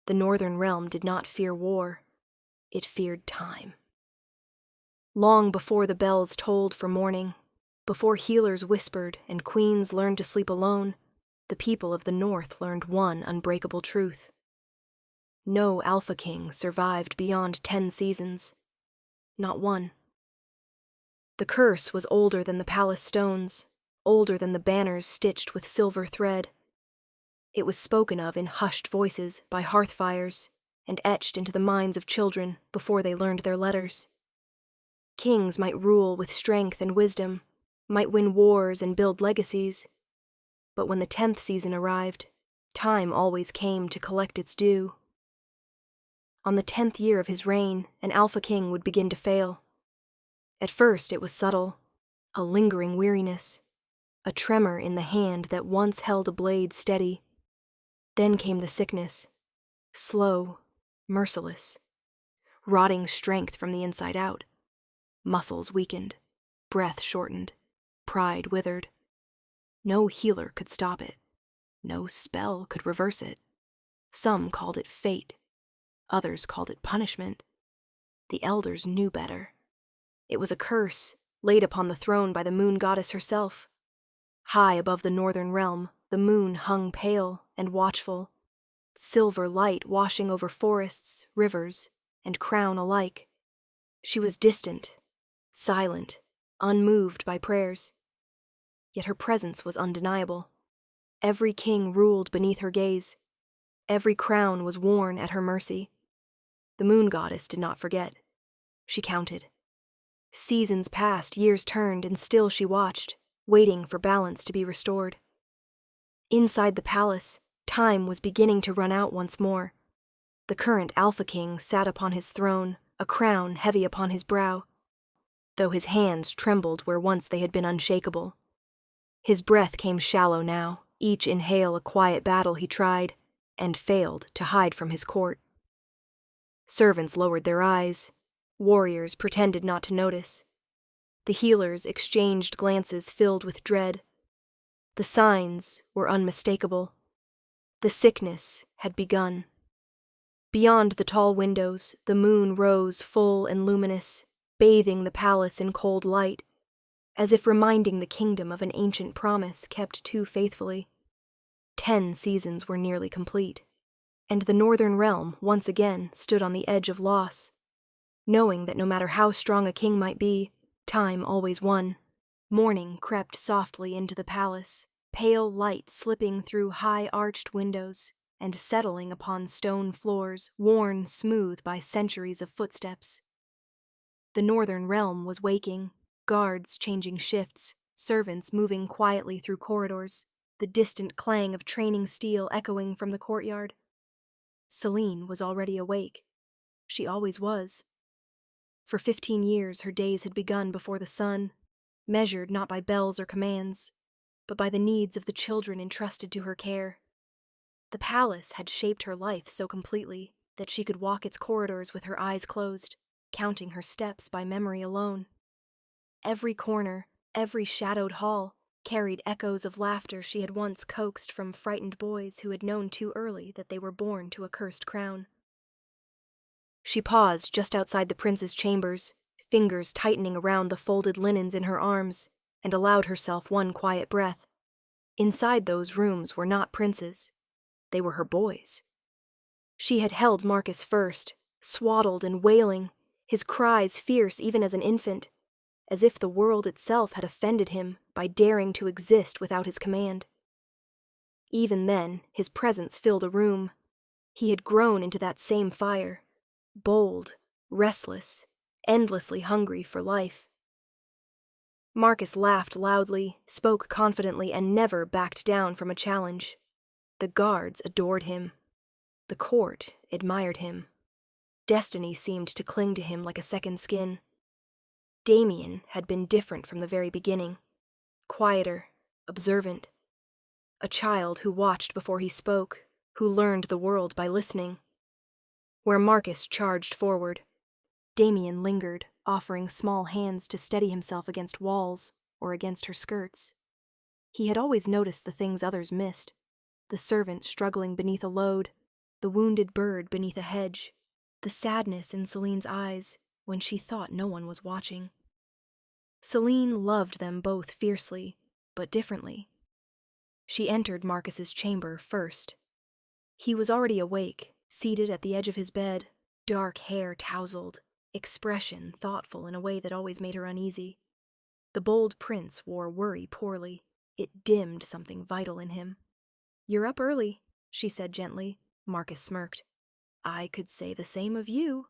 The northern realm did not fear war. It feared time. Long before the bells tolled for morning, before healers whispered and queens learned to sleep alone, the people of the north learned one unbreakable truth. No Alpha King survived beyond 10 seasons. Not one. The curse was older than the palace stones, older than the banners stitched with silver thread. It was spoken of in hushed voices by hearth fires and etched into the minds of children before they learned their letters. Kings might rule with strength and wisdom, might win wars and build legacies, but when the 10th season arrived, time always came to collect its due. On the 10th year of his reign, an Alpha King would begin to fail. At first it was subtle, a lingering weariness, a tremor in the hand that once held a blade steady. Then came the sickness, slow, merciless, rotting strength from the inside out. Muscles weakened, breath shortened, pride withered. No healer could stop it. No spell could reverse it. Some called it fate. Others called it punishment. The elders knew better. It was a curse laid upon the throne by the moon goddess herself. High above the northern realm, the moon hung pale and watchful, silver light washing over forests, rivers, and crown alike. She was distant, silent, unmoved by prayers. Yet her presence was undeniable. Every king ruled beneath her gaze. Every crown was worn at her mercy. The moon goddess did not forget. She counted. Seasons passed, years turned, and still she watched, waiting for balance to be restored. Inside the palace, time was beginning to run out once more. The current Alpha King sat upon his throne, a crown heavy upon his brow, though his hands trembled where once they had been unshakable. His breath came shallow now, each inhale a quiet battle he tried, and failed to hide from his court. Servants lowered their eyes. Warriors pretended not to notice. The healers exchanged glances filled with dread. The signs were unmistakable. The sickness had begun. Beyond the tall windows, the moon rose full and luminous, bathing the palace in cold light, as if reminding the kingdom of an ancient promise kept too faithfully. 10 seasons were nearly complete, and the northern realm once again stood on the edge of loss, knowing that no matter how strong a king might be, time always won. Morning crept softly into the palace, pale light slipping through high-arched windows and settling upon stone floors worn smooth by centuries of footsteps. The northern realm was waking, guards changing shifts, servants moving quietly through corridors, the distant clang of training steel echoing from the courtyard. Celine was already awake. She always was. For 15 years her days had begun before the sun, measured not by bells or commands, but by the needs of the children entrusted to her care. The palace had shaped her life so completely that she could walk its corridors with her eyes closed, counting her steps by memory alone. Every corner, every shadowed hall, carried echoes of laughter she had once coaxed from frightened boys who had known too early that they were born to a cursed crown. She paused just outside the prince's chambers, fingers tightening around the folded linens in her arms, and allowed herself one quiet breath. Inside those rooms were not princes. They were her boys. She had held Marcus first, swaddled and wailing, his cries fierce even as an infant, as if the world itself had offended him by daring to exist without his command. Even then, his presence filled a room. He had grown into that same fire, bold, restless, endlessly hungry for life. Marcus laughed loudly, spoke confidently, and never backed down from a challenge. The guards adored him. The court admired him. Destiny seemed to cling to him like a second skin. Damien had been different from the very beginning, quieter, observant. A child who watched before he spoke, who learned the world by listening. Where Marcus charged forward, Damien lingered, offering small hands to steady himself against walls or against her skirts. He had always noticed the things others missed, the servant struggling beneath a load, the wounded bird beneath a hedge, the sadness in Celine's eyes when she thought no one was watching. Celine loved them both fiercely, but differently. She entered Marcus's chamber first. He was already awake, seated at the edge of his bed, dark hair tousled, expression thoughtful in a way that always made her uneasy. The bold prince wore worry poorly. It dimmed something vital in him. "You're up early," she said gently. Marcus smirked. "I could say the same of you."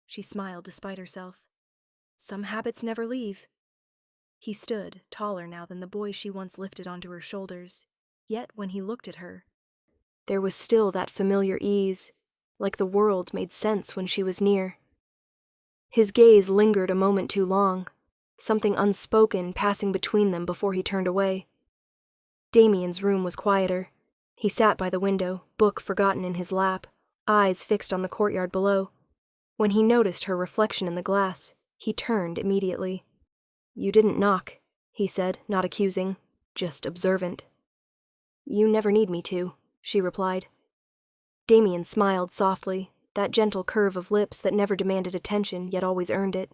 She smiled despite herself. "Some habits never leave." He stood, taller now than the boy she once lifted onto her shoulders. Yet when he looked at her, there was still that familiar ease, like the world made sense when she was near. His gaze lingered a moment too long, something unspoken passing between them before he turned away. Damien's room was quieter. He sat by the window, book forgotten in his lap, eyes fixed on the courtyard below. When he noticed her reflection in the glass, he turned immediately. "You didn't knock," he said, not accusing, just observant. "You never need me to," she replied. Damien smiled softly, that gentle curve of lips that never demanded attention yet always earned it.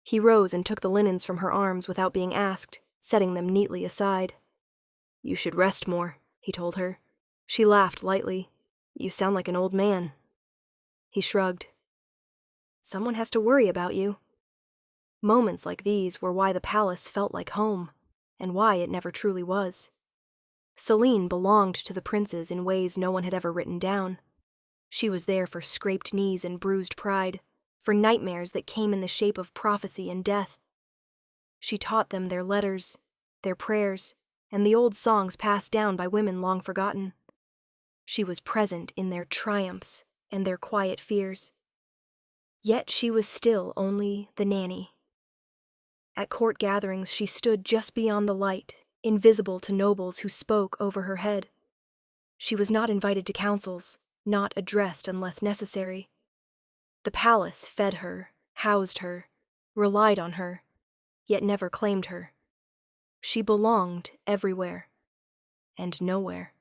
He rose and took the linens from her arms without being asked, setting them neatly aside. "You should rest more," he told her. She laughed lightly. "You sound like an old man." He shrugged. "Someone has to worry about you." Moments like these were why the palace felt like home, and why it never truly was. Celine belonged to the princes in ways no one had ever written down. She was there for scraped knees and bruised pride, for nightmares that came in the shape of prophecy and death. She taught them their letters, their prayers, and the old songs passed down by women long forgotten. She was present in their triumphs and their quiet fears. Yet she was still only the nanny. At court gatherings she stood just beyond the light, invisible to nobles who spoke over her head. She was not invited to councils, not addressed unless necessary. The palace fed her, housed her, relied on her, yet never claimed her. She belonged everywhere, and nowhere.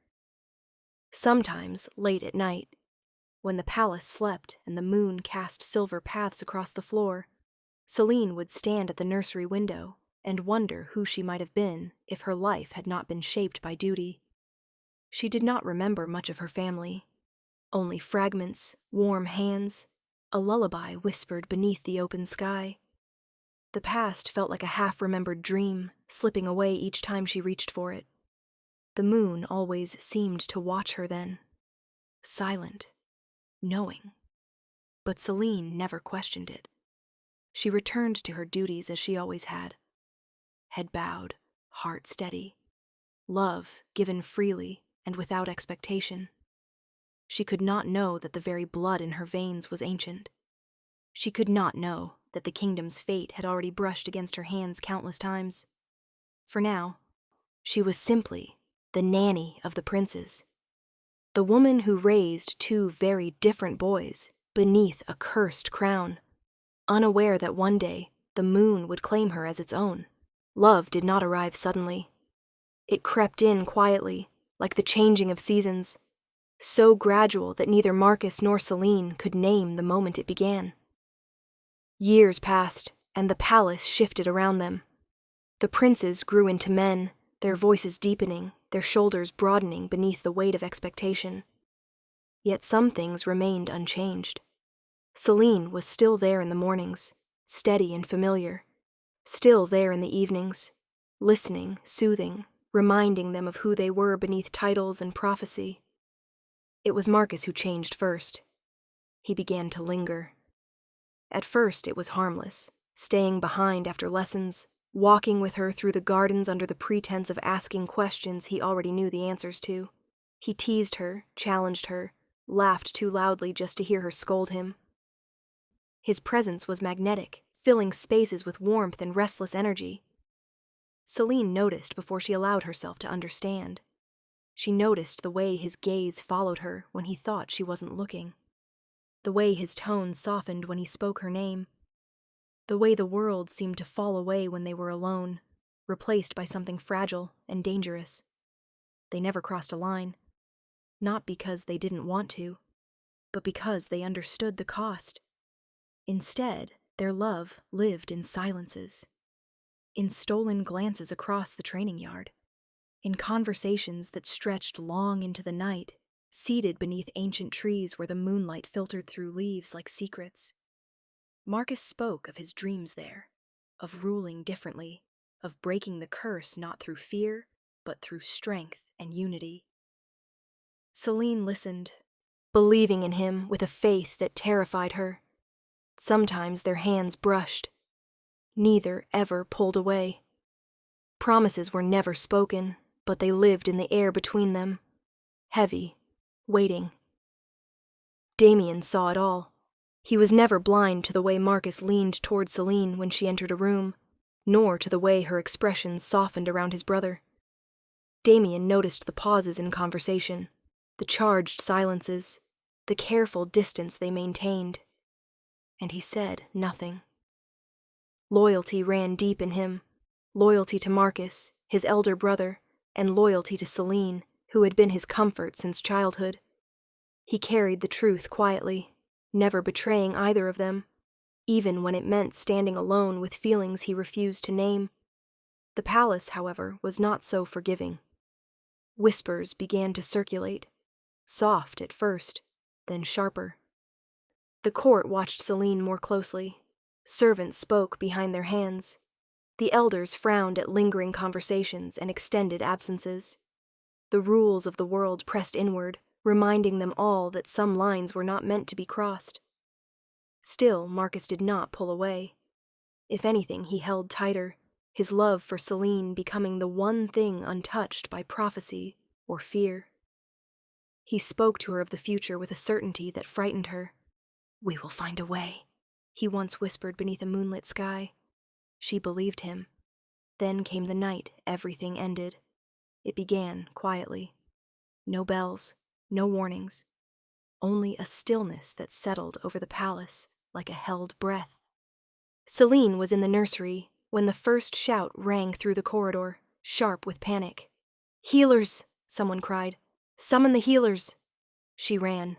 Sometimes, late at night, when the palace slept and the moon cast silver paths across the floor, Celine would stand at the nursery window and wonder who she might have been if her life had not been shaped by duty. She did not remember much of her family, only fragments, warm hands, a lullaby whispered beneath the open sky. The past felt like a half-remembered dream, slipping away each time she reached for it. The moon always seemed to watch her then, silent, knowing. But Celine never questioned it. She returned to her duties as she always had. Head bowed, heart steady. Love given freely and without expectation. She could not know that the very blood in her veins was ancient. She could not know that the kingdom's fate had already brushed against her hands countless times. For now, she was simply the nanny of the princes. The woman who raised two very different boys beneath a cursed crown, unaware that one day the moon would claim her as its own. Love did not arrive suddenly. It crept in quietly, like the changing of seasons, so gradual that neither Marcus nor Celine could name the moment it began. Years passed, and the palace shifted around them. The princes grew into men, their voices deepening, their shoulders broadening beneath the weight of expectation. Yet some things remained unchanged. Celine was still there in the mornings, steady and familiar, still there in the evenings, listening, soothing, reminding them of who they were beneath titles and prophecy. It was Marcus who changed first. He began to linger. At first it was harmless, staying behind after lessons, walking with her through the gardens under the pretense of asking questions he already knew the answers to. He teased her, challenged her, laughed too loudly just to hear her scold him. His presence was magnetic, filling spaces with warmth and restless energy. Celine noticed before she allowed herself to understand. She noticed the way his gaze followed her when he thought she wasn't looking. The way his tone softened when he spoke her name. The way the world seemed to fall away when they were alone, replaced by something fragile and dangerous. They never crossed a line. Not because they didn't want to, but because they understood the cost. Instead, their love lived in silences, in stolen glances across the training yard, in conversations that stretched long into the night, seated beneath ancient trees where the moonlight filtered through leaves like secrets. Marcus spoke of his dreams there, of ruling differently, of breaking the curse not through fear, but through strength and unity. Celine listened, believing in him with a faith that terrified her. Sometimes their hands brushed. Neither ever pulled away. Promises were never spoken, but they lived in the air between them, heavy, waiting. Damien saw it all. He was never blind to the way Marcus leaned toward Celine when she entered a room, nor to the way her expressions softened around his brother. Damien noticed the pauses in conversation, the charged silences, the careful distance they maintained, and he said nothing. Loyalty ran deep in him, loyalty to Marcus, his elder brother, and loyalty to Celine, who had been his comfort since childhood. He carried the truth quietly, never betraying either of them, even when it meant standing alone with feelings he refused to name. The palace, however, was not so forgiving. Whispers began to circulate, soft at first, then sharper. The court watched Celine more closely. Servants spoke behind their hands. The elders frowned at lingering conversations and extended absences. The rules of the world pressed inward, reminding them all that some lines were not meant to be crossed. Still, Marcus did not pull away. If anything, he held tighter, his love for Celine becoming the one thing untouched by prophecy or fear. He spoke to her of the future with a certainty that frightened her. "We will find a way," he once whispered beneath a moonlit sky. She believed him. Then came the night everything ended. It began quietly. No bells, no warnings. Only a stillness that settled over the palace like a held breath. Celine was in the nursery when the first shout rang through the corridor, sharp with panic. "Healers!" someone cried. "Summon the healers!" She ran.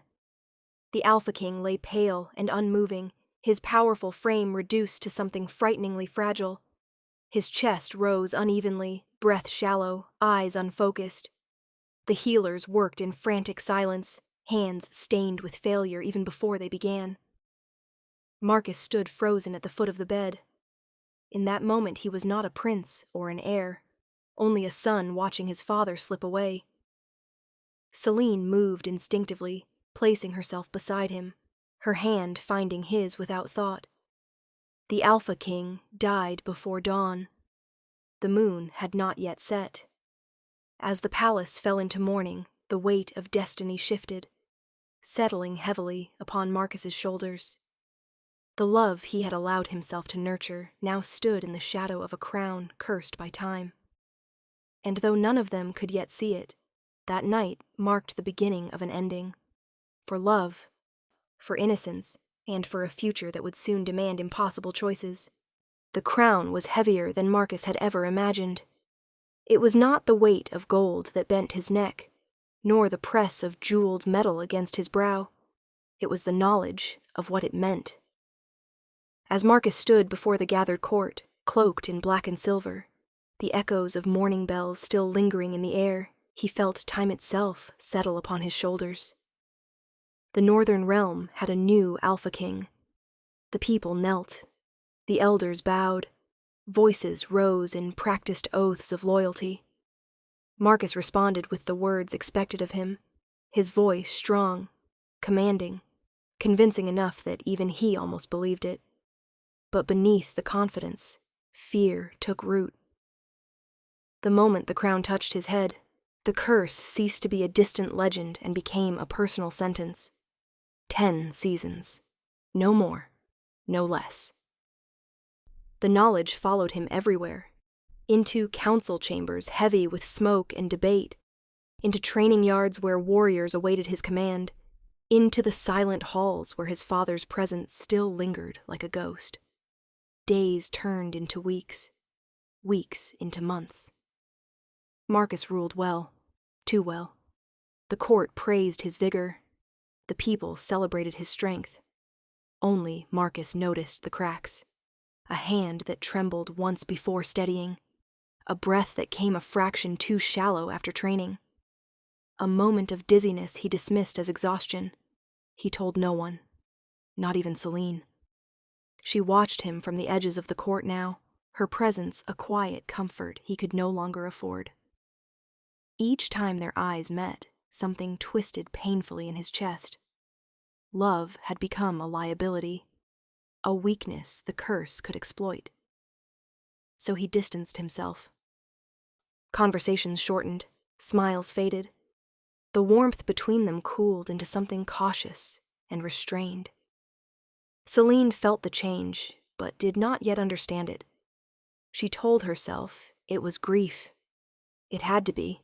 The Alpha King lay pale and unmoving, his powerful frame reduced to something frighteningly fragile. His chest rose unevenly, breath shallow, eyes unfocused. The healers worked in frantic silence, hands stained with failure even before they began. Marcus stood frozen at the foot of the bed. In that moment he was not a prince or an heir, only a son watching his father slip away. Celine moved instinctively, placing herself beside him, her hand finding his without thought. The Alpha King died before dawn. The moon had not yet set. As the palace fell into mourning, the weight of destiny shifted, settling heavily upon Marcus's shoulders. The love he had allowed himself to nurture now stood in the shadow of a crown cursed by time. And though none of them could yet see it, that night marked the beginning of an ending. For love, for innocence, and for a future that would soon demand impossible choices. The crown was heavier than Marcus had ever imagined. It was not the weight of gold that bent his neck, nor the press of jeweled metal against his brow. It was the knowledge of what it meant. As Marcus stood before the gathered court, cloaked in black and silver, the echoes of mourning bells still lingering in the air, he felt time itself settle upon his shoulders. The northern realm had a new Alpha King. The people knelt. The elders bowed. Voices rose in practiced oaths of loyalty. Marcus responded with the words expected of him, his voice strong, commanding, convincing enough that even he almost believed it. But beneath the confidence, fear took root. The moment the crown touched his head, the curse ceased to be a distant legend and became a personal sentence. 10 seasons. No more, no less. The knowledge followed him everywhere. Into council chambers heavy with smoke and debate, into training yards where warriors awaited his command, into the silent halls where his father's presence still lingered like a ghost. Days turned into weeks, weeks into months. Marcus ruled well, too well. The court praised his vigor. The people celebrated his strength. Only Marcus noticed the cracks. A hand that trembled once before steadying. A breath that came a fraction too shallow after training. A moment of dizziness he dismissed as exhaustion. He told no one, not even Celine. She watched him from the edges of the court now, her presence a quiet comfort he could no longer afford. Each time their eyes met, something twisted painfully in his chest. Love had become a liability, a weakness the curse could exploit. So he distanced himself. Conversations shortened, smiles faded. The warmth between them cooled into something cautious and restrained. Celine felt the change, but did not yet understand it. She told herself it was grief. It had to be.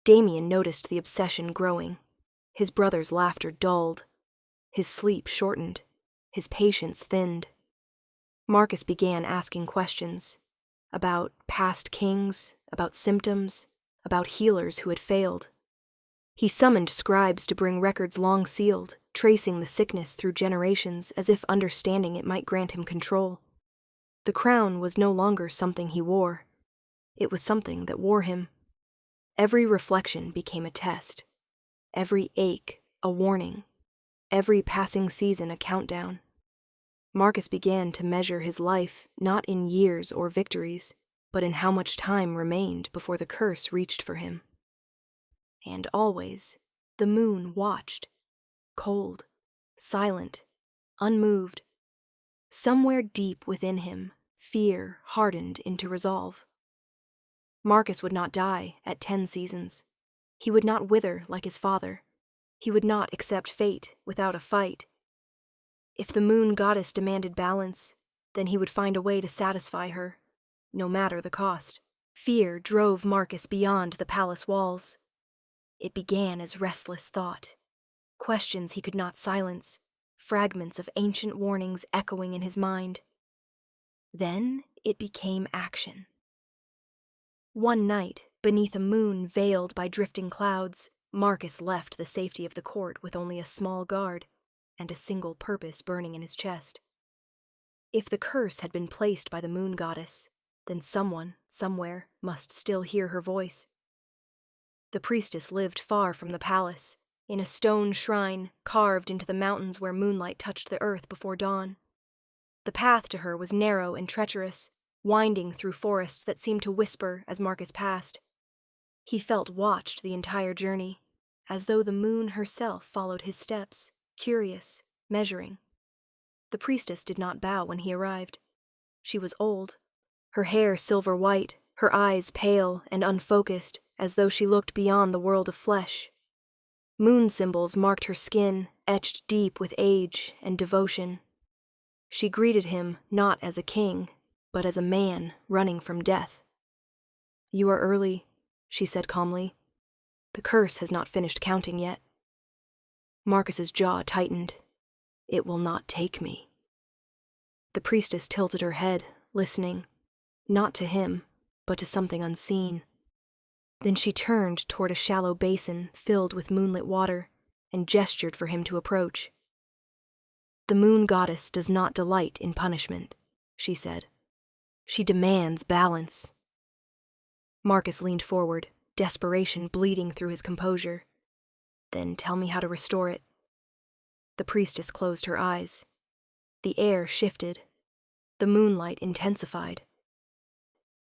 Damien noticed the obsession growing. His brother's laughter dulled. His sleep shortened. His patience thinned. Marcus began asking questions about past kings, about symptoms, about healers who had failed. He summoned scribes to bring records long sealed, tracing the sickness through generations as if understanding it might grant him control. The crown was no longer something he wore. It was something that wore him. Every reflection became a test. Every ache, a warning. Every passing season, a countdown. Marcus began to measure his life not in years or victories, but in how much time remained before the curse reached for him. And always, the moon watched, cold, silent, unmoved. Somewhere deep within him, fear hardened into resolve. Marcus would not die at 10 seasons. He would not wither like his father. He would not accept fate without a fight. If the moon goddess demanded balance, then he would find a way to satisfy her, no matter the cost. Fear drove Marcus beyond the palace walls. It began as restless thought, questions he could not silence, fragments of ancient warnings echoing in his mind. Then it became action. One night, beneath a moon veiled by drifting clouds, Marcus left the safety of the court with only a small guard and a single purpose burning in his chest. If the curse had been placed by the moon goddess, then someone, somewhere, must still hear her voice. The priestess lived far from the palace, in a stone shrine carved into the mountains where moonlight touched the earth before dawn. The path to her was narrow and treacherous, winding through forests that seemed to whisper as Marcus passed. He felt watched the entire journey, as though the moon herself followed his steps, curious, measuring. The priestess did not bow when he arrived. She was old, her hair silver white, her eyes pale and unfocused, as though she looked beyond the world of flesh. Moon symbols marked her skin, etched deep with age and devotion. She greeted him not as a king, but as a man running from death. "You are early," she said calmly. "The curse has not finished counting yet." Marcus's jaw tightened. "It will not take me." The priestess tilted her head, listening, not to him, but to something unseen. Then she turned toward a shallow basin filled with moonlit water and gestured for him to approach. "The moon goddess does not delight in punishment," she said. "She demands balance." Marcus leaned forward, desperation bleeding through his composure. "Then tell me how to restore it." The priestess closed her eyes. The air shifted. The moonlight intensified,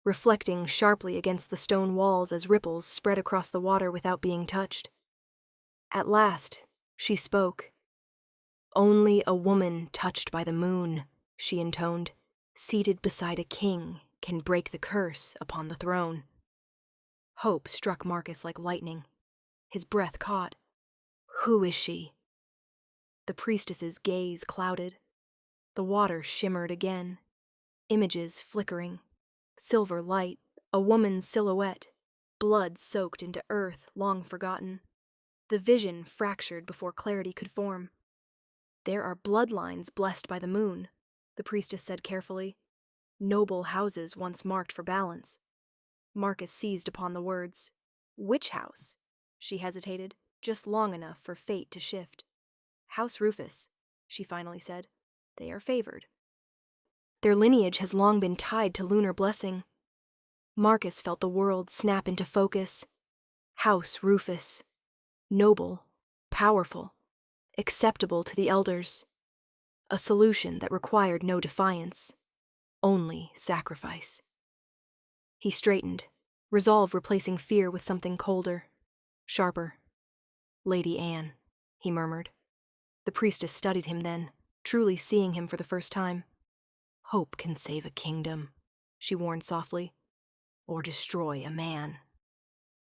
reflecting sharply against the stone walls as ripples spread across the water without being touched. At last, she spoke. "Only a woman touched by the moon," she intoned, "seated beside a king, can break the curse upon the throne." Hope struck Marcus like lightning. His breath caught. "Who is she?" The priestess's gaze clouded. The water shimmered again. Images flickering. Silver light, a woman's silhouette, blood soaked into earth long forgotten. The vision fractured before clarity could form. "There are bloodlines blessed by the moon," the priestess said carefully. "Noble houses once marked for balance." Marcus seized upon the words. "Which house?" She hesitated, just long enough for fate to shift. "House Rufus," she finally said. "They are favored. Their lineage has long been tied to lunar blessing." Marcus felt the world snap into focus. House Rufus. Noble, powerful, acceptable to the elders. A solution that required no defiance, only sacrifice. He straightened, resolve replacing fear with something colder, sharper. "Lady Anne," he murmured. The priestess studied him then, truly seeing him for the first time. "Hope can save a kingdom," she warned softly, "or destroy a man."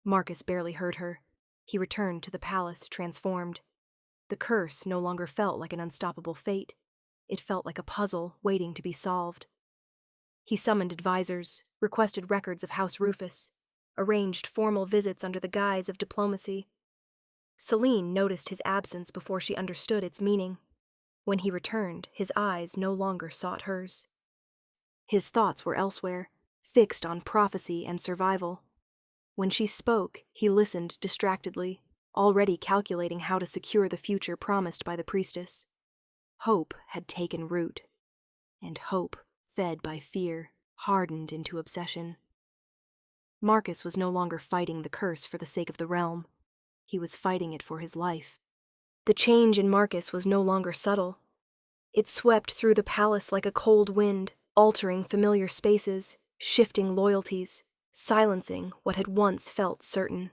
Marcus barely heard her. He returned to the palace, transformed. The curse no longer felt like an unstoppable fate. It felt like a puzzle waiting to be solved. He summoned advisors, requested records of House Rufus, arranged formal visits under the guise of diplomacy. Celine noticed his absence before she understood its meaning. When he returned, his eyes no longer sought hers. His thoughts were elsewhere, fixed on prophecy and survival. When she spoke, he listened distractedly, already calculating how to secure the future promised by the priestess. Hope had taken root, and hope, fed by fear, hardened into obsession. Marcus was no longer fighting the curse for the sake of the realm. He was fighting it for his life. The change in Marcus was no longer subtle. It swept through the palace like a cold wind, altering familiar spaces, shifting loyalties, silencing what had once felt certain.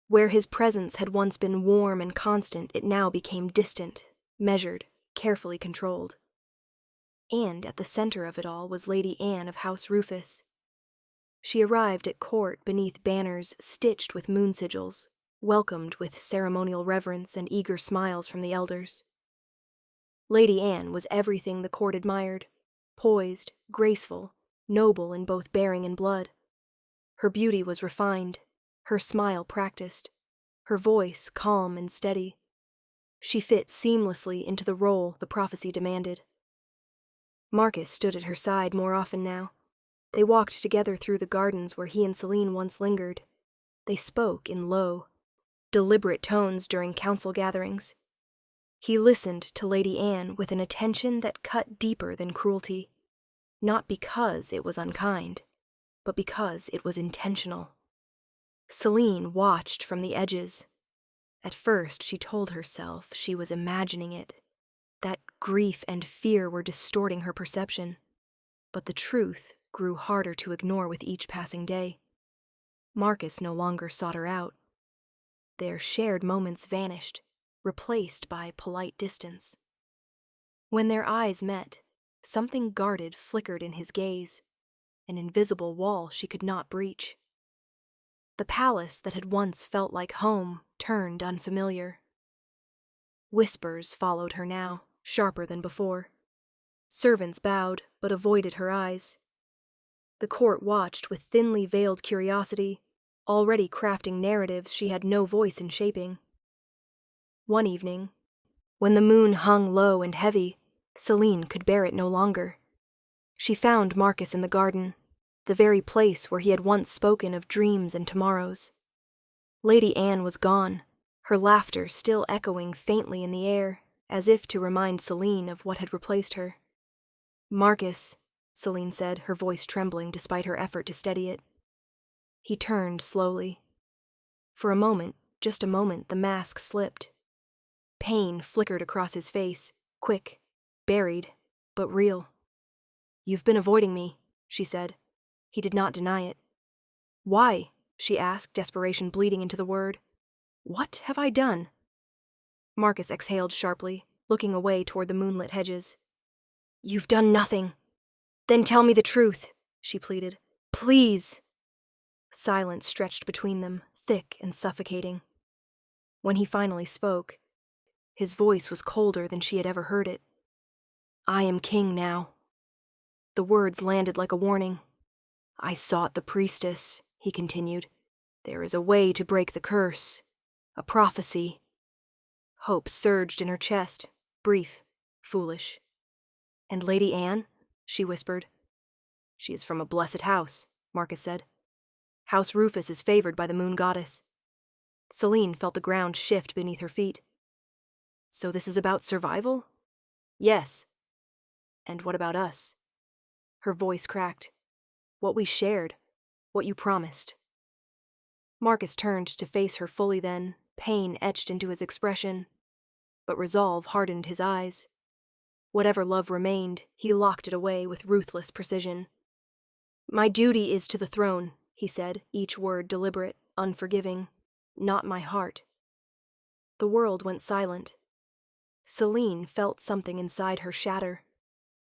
Where his presence had once been warm and constant, it now became distant, measured, carefully controlled. And at the center of it all was Lady Anne of House Rufus. She arrived at court beneath banners stitched with moon sigils, welcomed with ceremonial reverence and eager smiles from the elders. Lady Anne was everything the court admired, poised, graceful, noble in both bearing and blood. Her beauty was refined, her smile practiced, her voice calm and steady. She fit seamlessly into the role the prophecy demanded. Marcus stood at her side more often now. They walked together through the gardens where he and Celine once lingered. They spoke in low, deliberate tones during council gatherings. He listened to Lady Anne with an attention that cut deeper than cruelty, not because it was unkind, but because it was intentional. Celine watched from the edges. At first she told herself she was imagining it, that grief and fear were distorting her perception, but the truth grew harder to ignore with each passing day. Marcus no longer sought her out. Their shared moments vanished, replaced by polite distance. When their eyes met, something guarded flickered in his gaze, an invisible wall she could not breach. The palace that had once felt like home turned unfamiliar. Whispers followed her now, sharper than before. Servants bowed, but avoided her eyes. The court watched with thinly veiled curiosity, already crafting narratives she had no voice in shaping. One evening, when the moon hung low and heavy, Celine could bear it no longer. She found Marcus in the garden, the very place where he had once spoken of dreams and tomorrows. Lady Anne was gone, her laughter still echoing faintly in the air, as if to remind Celine of what had replaced her. "Marcus," Celine said, her voice trembling despite her effort to steady it. He turned slowly. For a moment, just a moment, the mask slipped. Pain flickered across his face, quick, buried, but real. "You've been avoiding me," she said. He did not deny it. "Why?" she asked, desperation bleeding into the word. "What have I done?" Marcus exhaled sharply, looking away toward the moonlit hedges. "You've done nothing." "Then tell me the truth," she pleaded. "Please." Silence stretched between them, thick and suffocating. When he finally spoke, his voice was colder than she had ever heard it. "I am king now." The words landed like a warning. "I sought the priestess," he continued. "There is a way to break the curse. A prophecy." Hope surged in her chest, brief, foolish. "And Lady Anne?" she whispered. "She is from a blessed house," Marcus said. "House Rufus is favored by the moon goddess." Celine felt the ground shift beneath her feet. So this is about survival? Yes. And what about us? Her voice cracked. What we shared. What you promised. Marcus turned to face her fully then, pain etched into his expression. But resolve hardened his eyes. Whatever love remained, he locked it away with ruthless precision. My duty is to the throne, he said, each word deliberate, unforgiving. Not my heart. The world went silent. Celine felt something inside her shatter.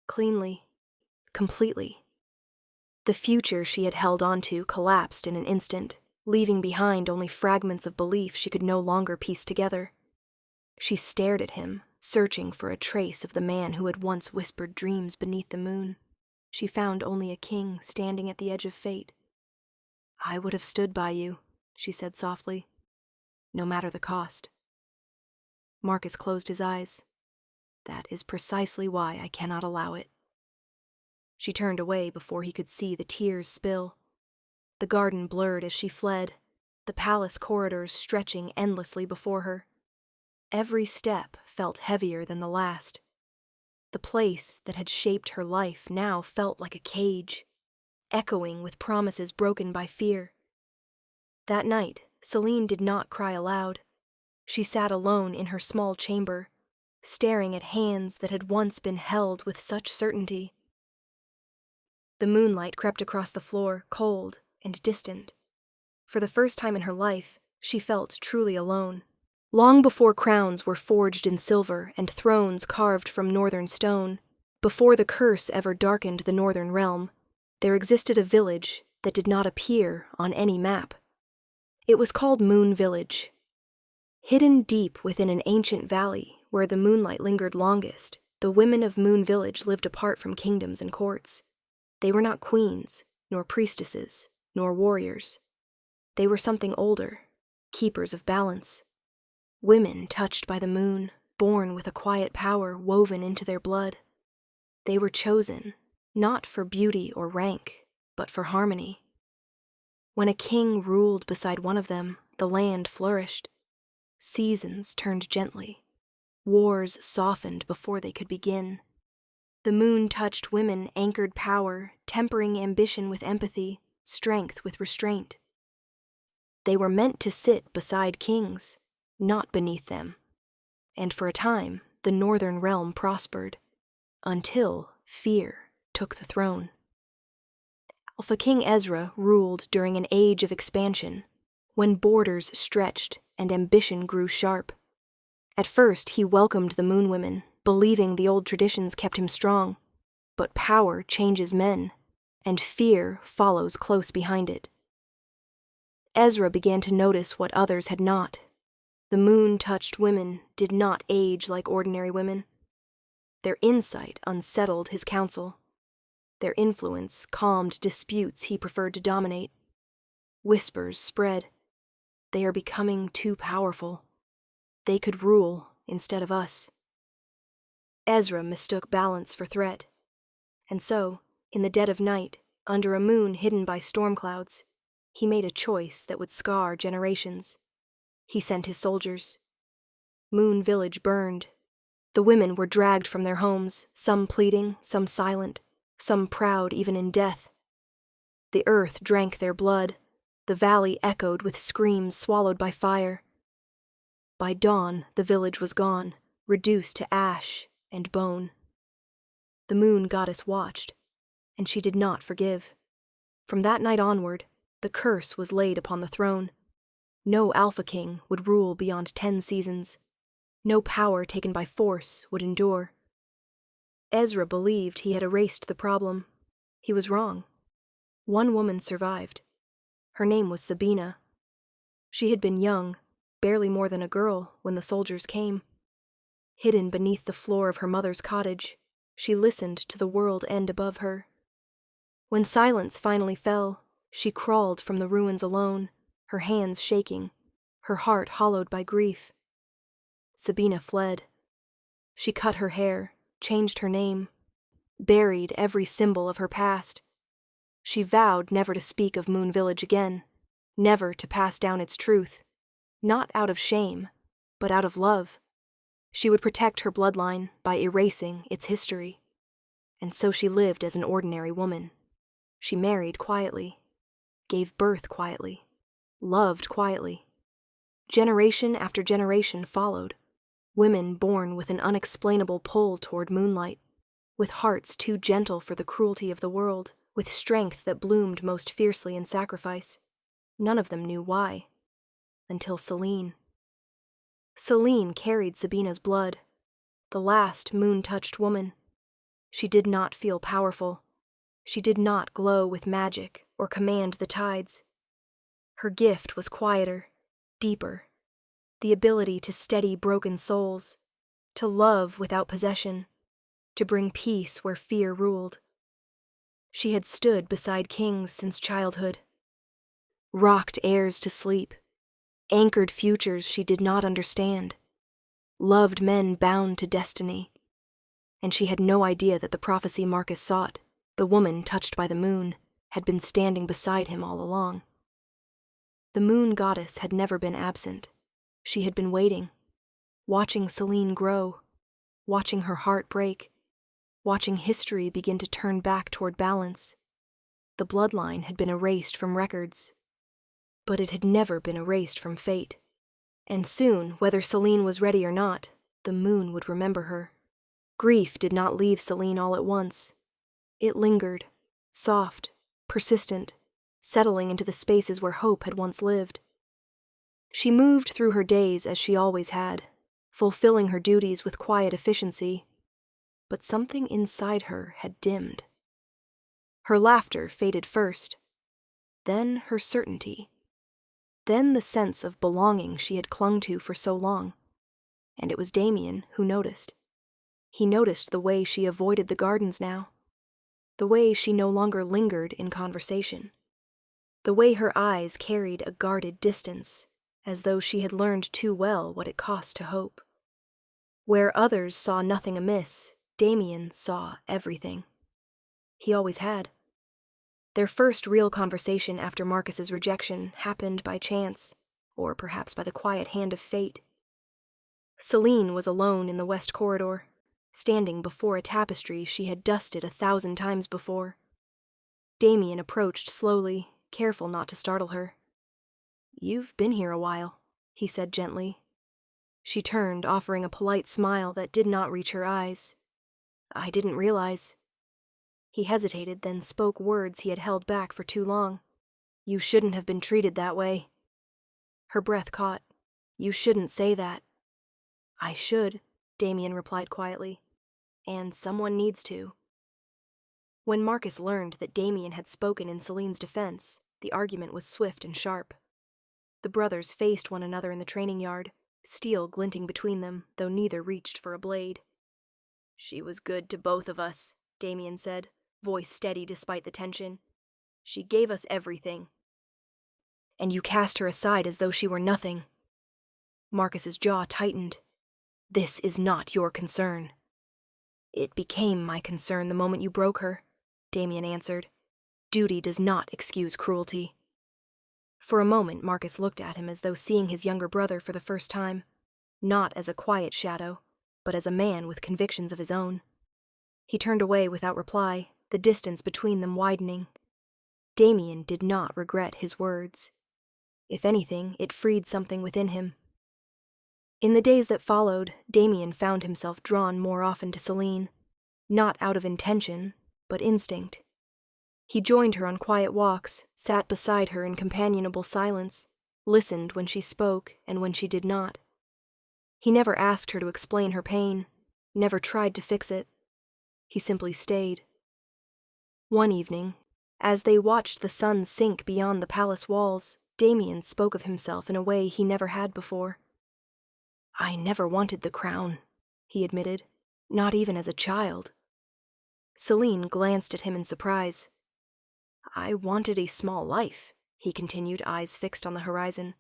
Cleanly. Completely. The future she had held onto collapsed in an instant, leaving behind only fragments of belief she could no longer piece together. She stared at him, searching for a trace of the man who had once whispered dreams beneath the moon. She found only a king standing at the edge of fate. I would have stood by you, she said softly, no matter the cost. Marcus closed his eyes. That is precisely why I cannot allow it. She turned away before he could see the tears spill. The garden blurred as she fled, the palace corridors stretching endlessly before her. Every step felt heavier than the last. The place that had shaped her life now felt like a cage, echoing with promises broken by fear. That night, Celine did not cry aloud. She sat alone in her small chamber, staring at hands that had once been held with such certainty. The moonlight crept across the floor, cold and distant. For the first time in her life, she felt truly alone. Long before crowns were forged in silver and thrones carved from northern stone, before the curse ever darkened the northern realm, there existed a village that did not appear on any map. It was called Moon Village. Hidden deep within an ancient valley where the moonlight lingered longest, the women of Moon Village lived apart from kingdoms and courts. They were not queens, nor priestesses, nor warriors. They were something older, keepers of balance. Women touched by the moon, born with a quiet power woven into their blood. They were chosen, not for beauty or rank, but for harmony. When a king ruled beside one of them, the land flourished. Seasons turned gently. Wars softened before they could begin. The moon-touched women anchored power, tempering ambition with empathy, strength with restraint. They were meant to sit beside kings, not beneath them. And for a time, the northern realm prospered, until fear took the throne. Alpha King Ezra ruled during an age of expansion, when borders stretched and ambition grew sharp. At first, he welcomed the moon women, believing the old traditions kept him strong. But power changes men, and fear follows close behind it. Ezra began to notice what others had not. The moon-touched women did not age like ordinary women. Their insight unsettled his counsel. Their influence calmed disputes he preferred to dominate. Whispers spread. They are becoming too powerful. They could rule instead of us. Ezra mistook balance for threat. And so, in the dead of night, under a moon hidden by storm clouds, he made a choice that would scar generations. He sent his soldiers. Moon Village burned. The women were dragged from their homes, some pleading, some silent, some proud even in death. The earth drank their blood. The valley echoed with screams swallowed by fire. By dawn, the village was gone, reduced to ash and bone. The moon goddess watched, and she did not forgive. From that night onward, the curse was laid upon the throne. No Alpha King would rule beyond 10 seasons. No power taken by force would endure. Ezra believed he had erased the problem. He was wrong. One woman survived. Her name was Sabina. She had been young, barely more than a girl, when the soldiers came. Hidden beneath the floor of her mother's cottage, she listened to the world end above her. When silence finally fell, she crawled from the ruins alone, her hands shaking, her heart hollowed by grief. Sabina fled. She cut her hair, changed her name, buried every symbol of her past. She vowed never to speak of Moon Village again, never to pass down its truth, Not out of shame, but out of love. She would protect her bloodline by erasing its history. And so she lived as an ordinary woman. She married quietly, gave birth quietly, loved quietly. Generation after generation followed, women born with an unexplainable pull toward moonlight, with hearts too gentle for the cruelty of the world, with strength that bloomed most fiercely in sacrifice. None of them knew why. Until Celine. Celine carried Sabina's blood, the last moon-touched woman. She did not feel powerful. She did not glow with magic or command the tides. Her gift was quieter, deeper, the ability to steady broken souls, to love without possession, to bring peace where fear ruled. She had stood beside kings since childhood, rocked heirs to sleep, anchored futures she did not understand, loved men bound to destiny. And she had no idea that the prophecy Marcus sought, the woman touched by the moon, had been standing beside him all along. The moon goddess had never been absent. She had been waiting, watching Celine grow, watching her heart break, watching history begin to turn back toward balance. The bloodline had been erased from records, but it had never been erased from fate. And soon, whether Celine was ready or not, the moon would remember her. Grief did not leave Celine all at once. It lingered, soft, persistent, settling into the spaces where hope had once lived. She moved through her days as she always had, fulfilling her duties with quiet efficiency, but something inside her had dimmed. Her laughter faded first, then her certainty, then the sense of belonging she had clung to for so long. And it was Damien who noticed. He noticed the way she avoided the gardens now, the way she no longer lingered in conversation, the way her eyes carried a guarded distance, as though she had learned too well what it cost to hope. Where others saw nothing amiss, Damien saw everything. He always had. Their first real conversation after Marcus's rejection happened by chance, or perhaps by the quiet hand of fate. Celine was alone in the west corridor, standing before a tapestry she had dusted 1,000 times before. Damien approached slowly, careful not to startle her. "You've been here a while," he said gently. She turned, offering a polite smile that did not reach her eyes. "I didn't realize." He hesitated, then spoke words he had held back for too long. "You shouldn't have been treated that way." Her breath caught. "You shouldn't say that." "I should," Damien replied quietly. "And someone needs to." When Marcus learned that Damien had spoken in Celine's defense, the argument was swift and sharp. The brothers faced one another in the training yard, steel glinting between them, though neither reached for a blade. "She was good to both of us," Damien said, voice steady despite the tension. "She gave us everything." "And you cast her aside as though she were nothing." Marcus's jaw tightened. "This is not your concern." "It became my concern the moment you broke her," Damien answered. "Duty does not excuse cruelty." For a moment Marcus looked at him as though seeing his younger brother for the first time, not as a quiet shadow, but as a man with convictions of his own. He turned away without reply, the distance between them widening. Damien did not regret his words. If anything, it freed something within him. In the days that followed, Damien found himself drawn more often to Celine, not out of intention, but instinct. He joined her on quiet walks, sat beside her in companionable silence, listened when she spoke and when she did not. He never asked her to explain her pain, never tried to fix it. He simply stayed. One evening, as they watched the sun sink beyond the palace walls, Damien spoke of himself in a way he never had before. "I never wanted the crown," he admitted, "not even as a child." Celine glanced at him in surprise. "I wanted a small life," he continued, eyes fixed on the horizon.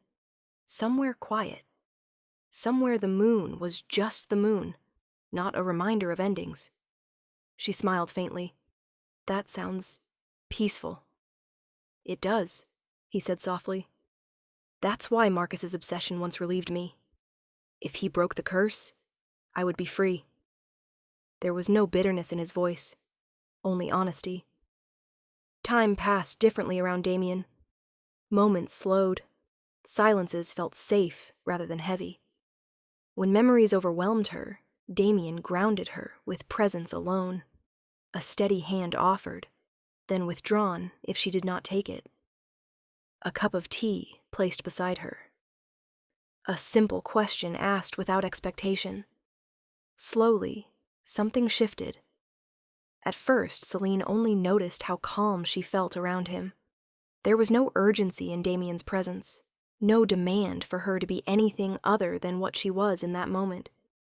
"Somewhere quiet. Somewhere the moon was just the moon, not a reminder of endings." She smiled faintly. "That sounds peaceful." "It does," he said softly. That's why Marcus's obsession once relieved me. If he broke the curse, I would be free. There was no bitterness in his voice, only honesty. Time passed differently around Damien. Moments slowed. Silences felt safe rather than heavy. When memories overwhelmed her, Damien grounded her with presence alone. A steady hand offered, then withdrawn if she did not take it. A cup of tea placed beside her. A simple question asked without expectation. Slowly, something shifted. At first, Celine only noticed how calm she felt around him. There was no urgency in Damien's presence, no demand for her to be anything other than what she was in that moment.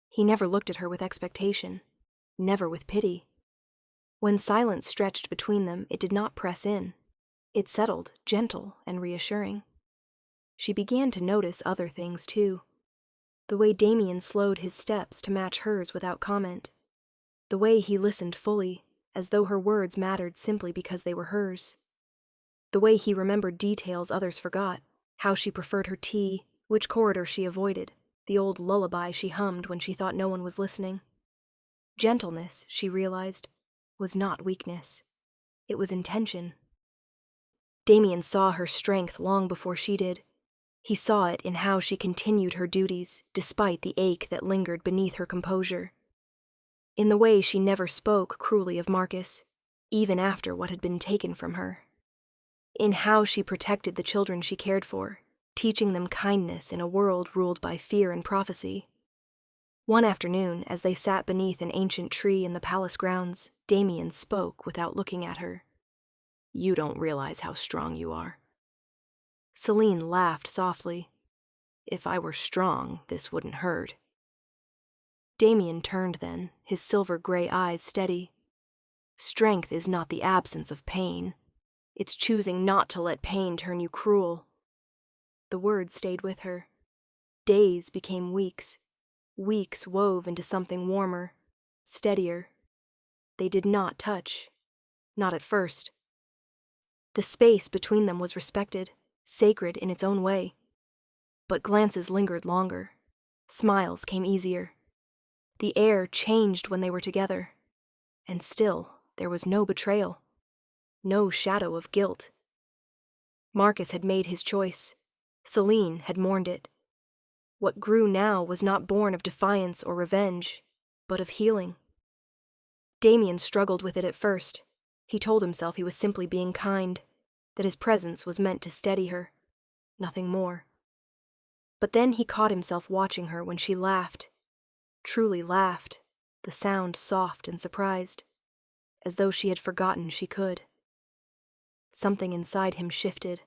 He never looked at her with expectation, never with pity. When silence stretched between them, it did not press in. It settled, gentle and reassuring. She began to notice other things, too. The way Damien slowed his steps to match hers without comment. The way he listened fully, as though her words mattered simply because they were hers. The way he remembered details others forgot, how she preferred her tea, which corridor she avoided, the old lullaby she hummed when she thought no one was listening. Gentleness, she realized, was not weakness. It was intention. Damien saw her strength long before she did. He saw it in how she continued her duties, despite the ache that lingered beneath her composure. In the way she never spoke cruelly of Marcus, even after what had been taken from her. In how she protected the children she cared for, teaching them kindness in a world ruled by fear and prophecy. One afternoon, as they sat beneath an ancient tree in the palace grounds, Damien spoke without looking at her. "You don't realize how strong you are." Celine laughed softly. "If I were strong, this wouldn't hurt." Damien turned then, his silver-gray eyes steady. "Strength is not the absence of pain. It's choosing not to let pain turn you cruel." The words stayed with her. Days became weeks. Weeks wove into something warmer, steadier. They did not touch. Not at first. The space between them was respected, sacred in its own way. But glances lingered longer. Smiles came easier. The air changed when they were together. And still, there was no betrayal. No shadow of guilt. Marcus had made his choice. Celine had mourned it. What grew now was not born of defiance or revenge, but of healing. Damien struggled with it at first. He told himself he was simply being kind, that his presence was meant to steady her, nothing more. But then he caught himself watching her when she laughed, truly laughed, the sound soft and surprised, as though she had forgotten she could. Something inside him shifted.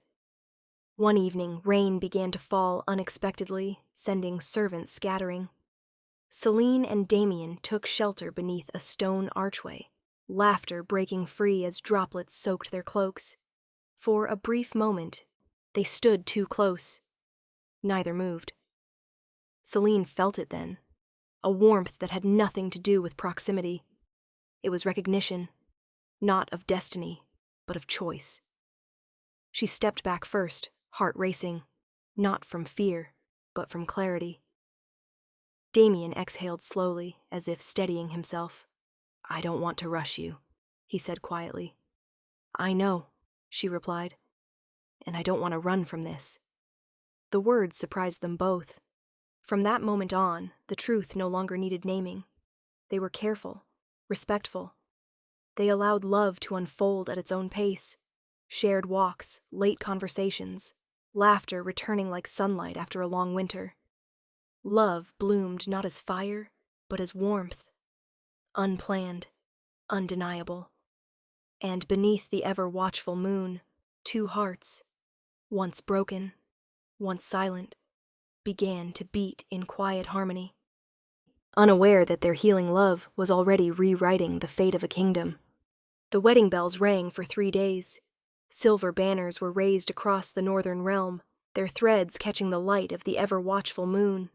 One evening, rain began to fall unexpectedly, sending servants scattering. Celine and Damien took shelter beneath a stone archway, laughter breaking free as droplets soaked their cloaks. For a brief moment, they stood too close. Neither moved. Celine felt it then, a warmth that had nothing to do with proximity. It was recognition, not of destiny, but of choice. She stepped back first, heart racing, not from fear, but from clarity. Damien exhaled slowly, as if steadying himself. "I don't want to rush you," he said quietly. "I know," she replied, "and I don't want to run from this." The words surprised them both. From that moment on, the truth no longer needed naming. They were careful, respectful. They allowed love to unfold at its own pace. Shared walks, late conversations, laughter returning like sunlight after a long winter. Love bloomed not as fire, but as warmth. Unplanned, undeniable. And beneath the ever-watchful moon, two hearts, once broken, once silent, began to beat in quiet harmony. Unaware that their healing love was already rewriting the fate of a kingdom. The wedding bells rang for 3 days. Silver banners were raised across the northern realm, their threads catching the light of the ever-watchful moon.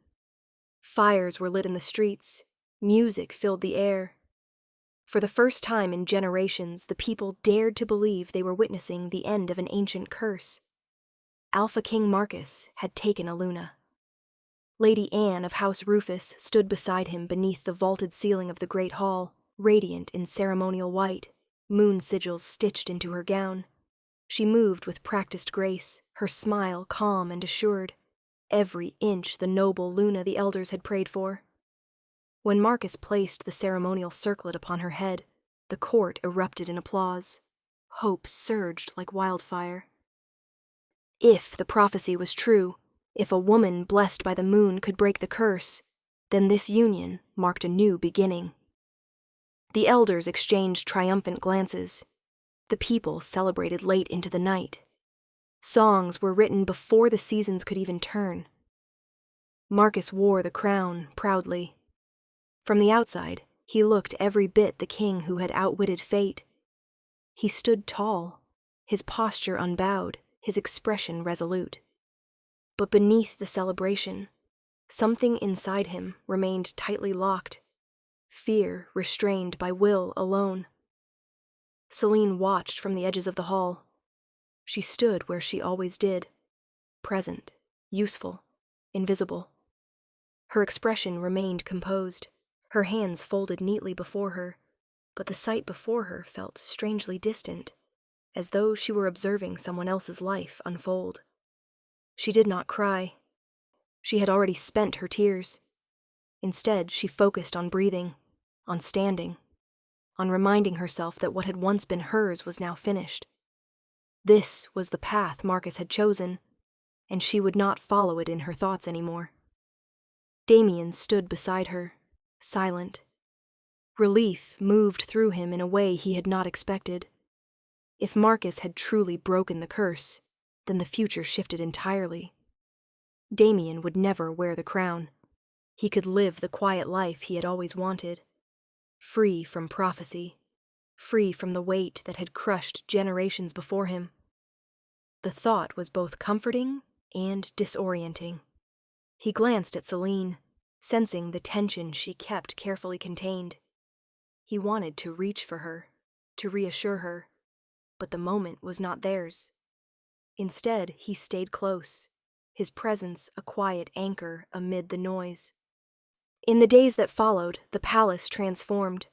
Fires were lit in the streets. Music filled the air. For the first time in generations, the people dared to believe they were witnessing the end of an ancient curse. Alpha King Marcus had taken Aluna. Lady Anne of House Rufus stood beside him beneath the vaulted ceiling of the great hall, radiant in ceremonial white, moon sigils stitched into her gown. She moved with practiced grace, her smile calm and assured, every inch the noble Luna the elders had prayed for. When Marcus placed the ceremonial circlet upon her head, the court erupted in applause. Hope surged like wildfire. If the prophecy was true, if a woman blessed by the moon could break the curse, then this union marked a new beginning. The elders exchanged triumphant glances. The people celebrated late into the night. Songs were written before the seasons could even turn. Marcus wore the crown proudly. From the outside, he looked every bit the king who had outwitted fate. He stood tall, his posture unbowed, his expression resolute. But beneath the celebration, something inside him remained tightly locked, fear restrained by will alone. Celine watched from the edges of the hall. She stood where she always did, present, useful, invisible. Her expression remained composed, her hands folded neatly before her, but the sight before her felt strangely distant, as though she were observing someone else's life unfold. She did not cry. She had already spent her tears. Instead, she focused on breathing, on standing, on reminding herself that what had once been hers was now finished. This was the path Marcus had chosen, and she would not follow it in her thoughts anymore. Damien stood beside her, silent. Relief moved through him in a way he had not expected. If Marcus had truly broken the curse, then the future shifted entirely. Damien would never wear the crown. He could live the quiet life he had always wanted, free from prophecy, free from the weight that had crushed generations before him. The thought was both comforting and disorienting. He glanced at Celine, sensing the tension she kept carefully contained. He wanted to reach for her, to reassure her, but the moment was not theirs. Instead, he stayed close, his presence a quiet anchor amid the noise. In the days that followed, the palace transformed.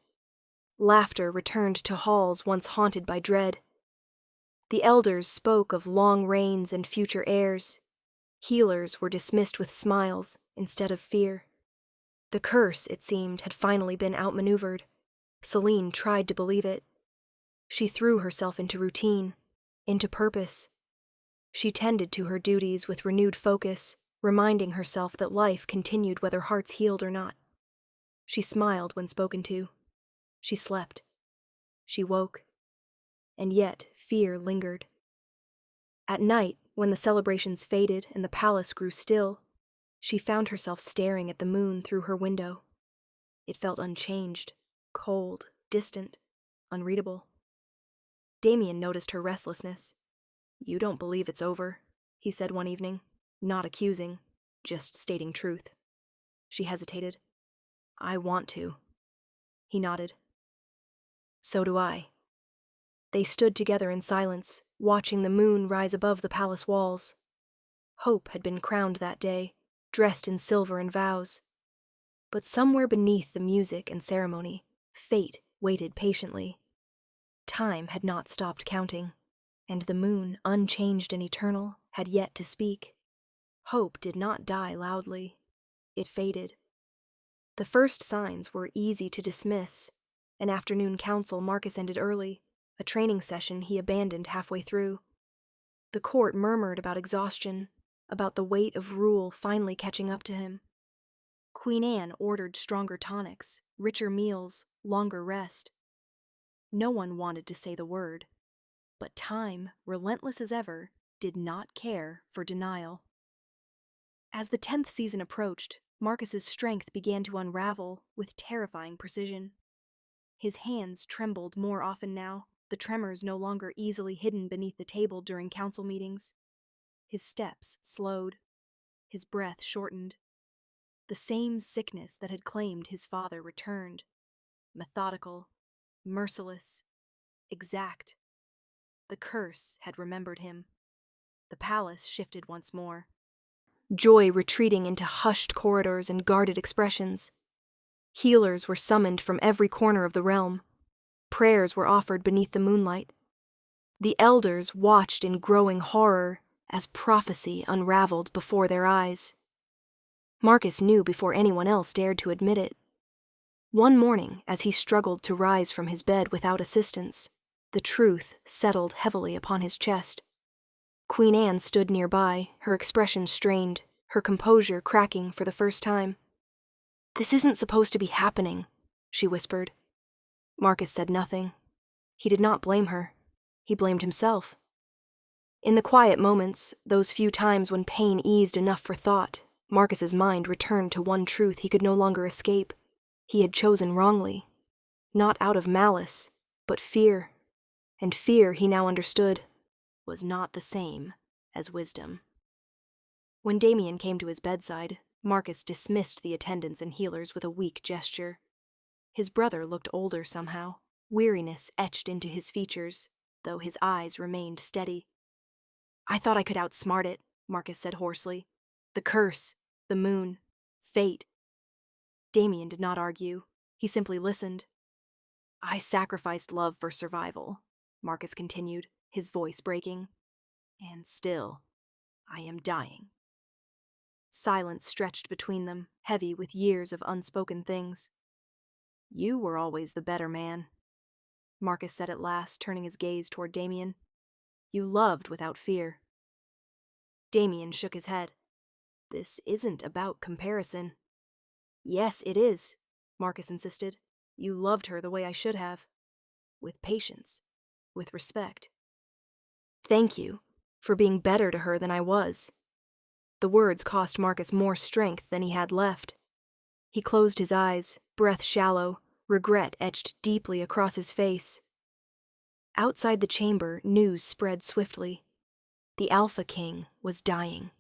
Laughter returned to halls once haunted by dread. The elders spoke of long reigns and future heirs. Healers were dismissed with smiles instead of fear. The curse, it seemed, had finally been outmaneuvered. Celine tried to believe it. She threw herself into routine, into purpose. She tended to her duties with renewed focus, reminding herself that life continued whether hearts healed or not. She smiled when spoken to. She slept. She woke. And yet fear lingered. At night, when the celebrations faded and the palace grew still, she found herself staring at the moon through her window. It felt unchanged, cold, distant, unreadable. Damien noticed her restlessness. "You don't believe it's over," he said one evening, not accusing, just stating truth. She hesitated. "I want to." He nodded. "So do I." They stood together in silence, watching the moon rise above the palace walls. Hope had been crowned that day, dressed in silver and vows. But somewhere beneath the music and ceremony, fate waited patiently. Time had not stopped counting, and the moon, unchanged and eternal, had yet to speak. Hope did not die loudly. It faded. The first signs were easy to dismiss. An afternoon council Marcus ended early, a training session he abandoned halfway through. The court murmured about exhaustion, about the weight of rule finally catching up to him. Queen Anne ordered stronger tonics, richer meals, longer rest. No one wanted to say the word, but time, relentless as ever, did not care for denial. As the 10th season approached, Marcus's strength began to unravel with terrifying precision. His hands trembled more often now, the tremors no longer easily hidden beneath the table during council meetings. His steps slowed, his breath shortened. The same sickness that had claimed his father returned, methodical, merciless, exact. The curse had remembered him. The palace shifted once more. Joy retreating into hushed corridors and guarded expressions. Healers were summoned from every corner of the realm. Prayers were offered beneath the moonlight. The elders watched in growing horror as prophecy unraveled before their eyes. Marcus knew before anyone else dared to admit it. One morning, as he struggled to rise from his bed without assistance, the truth settled heavily upon his chest. Queen Anne stood nearby, her expression strained, her composure cracking for the first time. "This isn't supposed to be happening," she whispered. Marcus said nothing. He did not blame her. He blamed himself. In the quiet moments, those few times when pain eased enough for thought, Marcus's mind returned to one truth he could no longer escape. He had chosen wrongly. Not out of malice, but fear. And fear, he now understood, was not the same as wisdom. When Damien came to his bedside, Marcus dismissed the attendants and healers with a weak gesture. His brother looked older somehow, weariness etched into his features, though his eyes remained steady. "I thought I could outsmart it," Marcus said hoarsely. "The curse, the moon, fate." Damien did not argue. He simply listened. "I sacrificed love for survival," Marcus continued, his voice breaking. "And still, I am dying." Silence stretched between them, heavy with years of unspoken things. "You were always the better man," Marcus said at last, turning his gaze toward Damien. "You loved without fear." Damien shook his head. "This isn't about comparison." "Yes, it is," Marcus insisted. "You loved her the way I should have. With patience. With respect. Thank you for being better to her than I was." The words cost Marcus more strength than he had left. He closed his eyes, breath shallow, regret etched deeply across his face. Outside the chamber, news spread swiftly. The Alpha King was dying.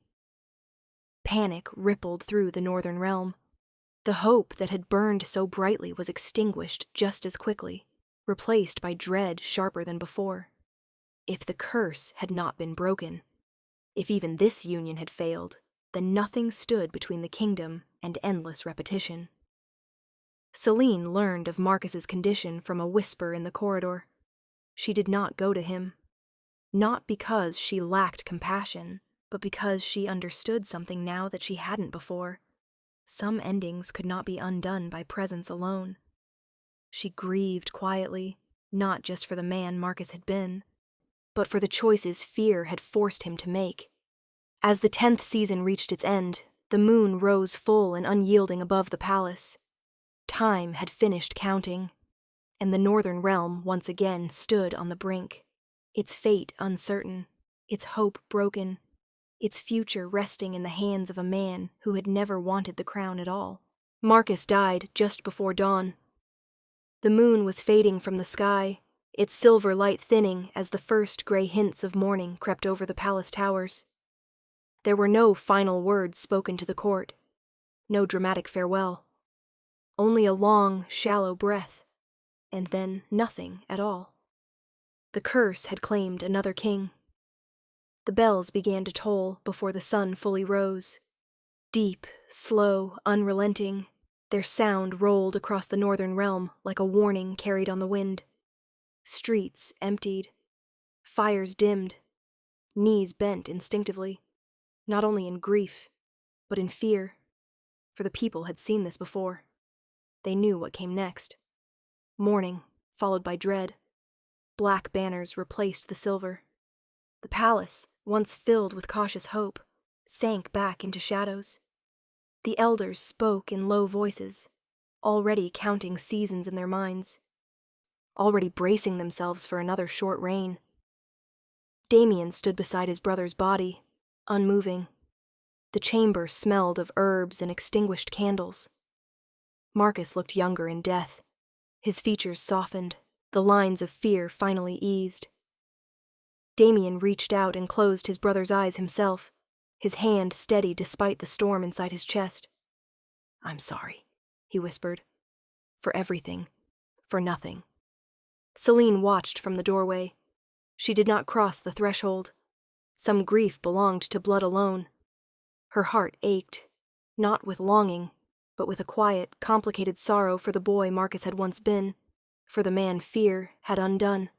Panic rippled through the northern realm. The hope that had burned so brightly was extinguished just as quickly, replaced by dread sharper than before. If the curse had not been broken, if even this union had failed, then nothing stood between the kingdom and endless repetition. Celine learned of Marcus's condition from a whisper in the corridor. She did not go to him. Not because she lacked compassion, but because she understood something now that she hadn't before. Some endings could not be undone by presence alone. She grieved quietly, not just for the man Marcus had been, but for the choices fear had forced him to make. As the 10th season reached its end, the moon rose full and unyielding above the palace. Time had finished counting, and the northern realm once again stood on the brink, its fate uncertain, its hope broken, its future resting in the hands of a man who had never wanted the crown at all. Marcus died just before dawn. The moon was fading from the sky, its silver light thinning as the first gray hints of morning crept over the palace towers. There were no final words spoken to the court, no dramatic farewell. Only a long, shallow breath, and then nothing at all. The curse had claimed another king. The bells began to toll before the sun fully rose. Deep, slow, unrelenting, their sound rolled across the northern realm like a warning carried on the wind. Streets emptied, fires dimmed, knees bent instinctively, not only in grief, but in fear, for the people had seen this before. They knew what came next. Mourning, followed by dread. Black banners replaced the silver. The palace, once filled with cautious hope, sank back into shadows. The elders spoke in low voices, already counting seasons in their minds, already bracing themselves for another short reign. Damien stood beside his brother's body, unmoving. The chamber smelled of herbs and extinguished candles. Marcus looked younger in death. His features softened, the lines of fear finally eased. Damien reached out and closed his brother's eyes himself, his hand steady despite the storm inside his chest. "I'm sorry," he whispered. "For everything. For nothing." Celine watched from the doorway. She did not cross the threshold. Some grief belonged to blood alone. Her heart ached, not with longing, but with a quiet, complicated sorrow for the boy Marcus had once been, for the man fear had undone.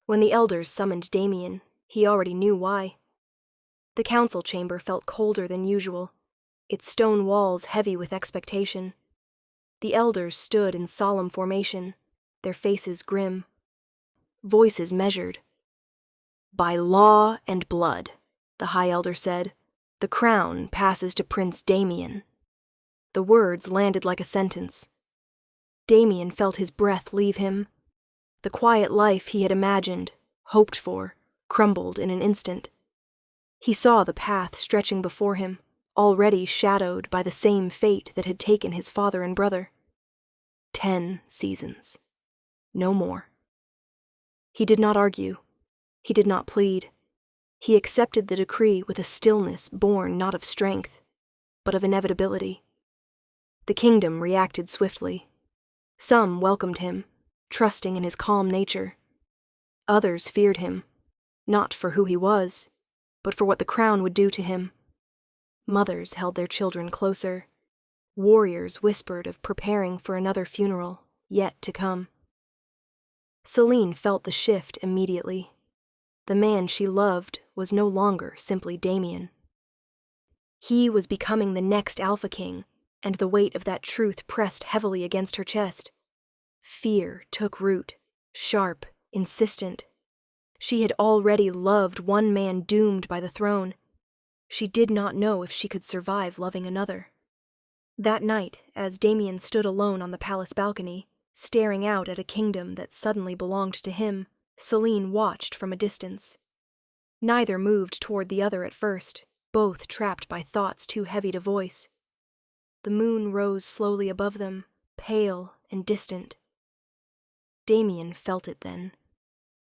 When the elders summoned Damien, he already knew why. The council chamber felt colder than usual, its stone walls heavy with expectation. The elders stood in solemn formation, their faces grim. Voices measured. "By law and blood," the high elder said, "the crown passes to Prince Damien." The words landed like a sentence. Damien felt his breath leave him. The quiet life he had imagined, hoped for, crumbled in an instant. He saw the path stretching before him, already shadowed by the same fate that had taken his father and brother. 10 seasons. No more. He did not argue. He did not plead. He accepted the decree with a stillness born not of strength, but of inevitability. The kingdom reacted swiftly. Some welcomed him, trusting in his calm nature. Others feared him, not for who he was, but for what the crown would do to him. Mothers held their children closer. Warriors whispered of preparing for another funeral, yet to come. Celine felt the shift immediately. The man she loved was no longer simply Damien. He was becoming the next Alpha King, and the weight of that truth pressed heavily against her chest. Fear took root, sharp, insistent. She had already loved one man doomed by the throne. She did not know if she could survive loving another. That night, as Damien stood alone on the palace balcony, staring out at a kingdom that suddenly belonged to him, Celine watched from a distance. Neither moved toward the other at first, both trapped by thoughts too heavy to voice. The moon rose slowly above them, pale and distant. Damien felt it then,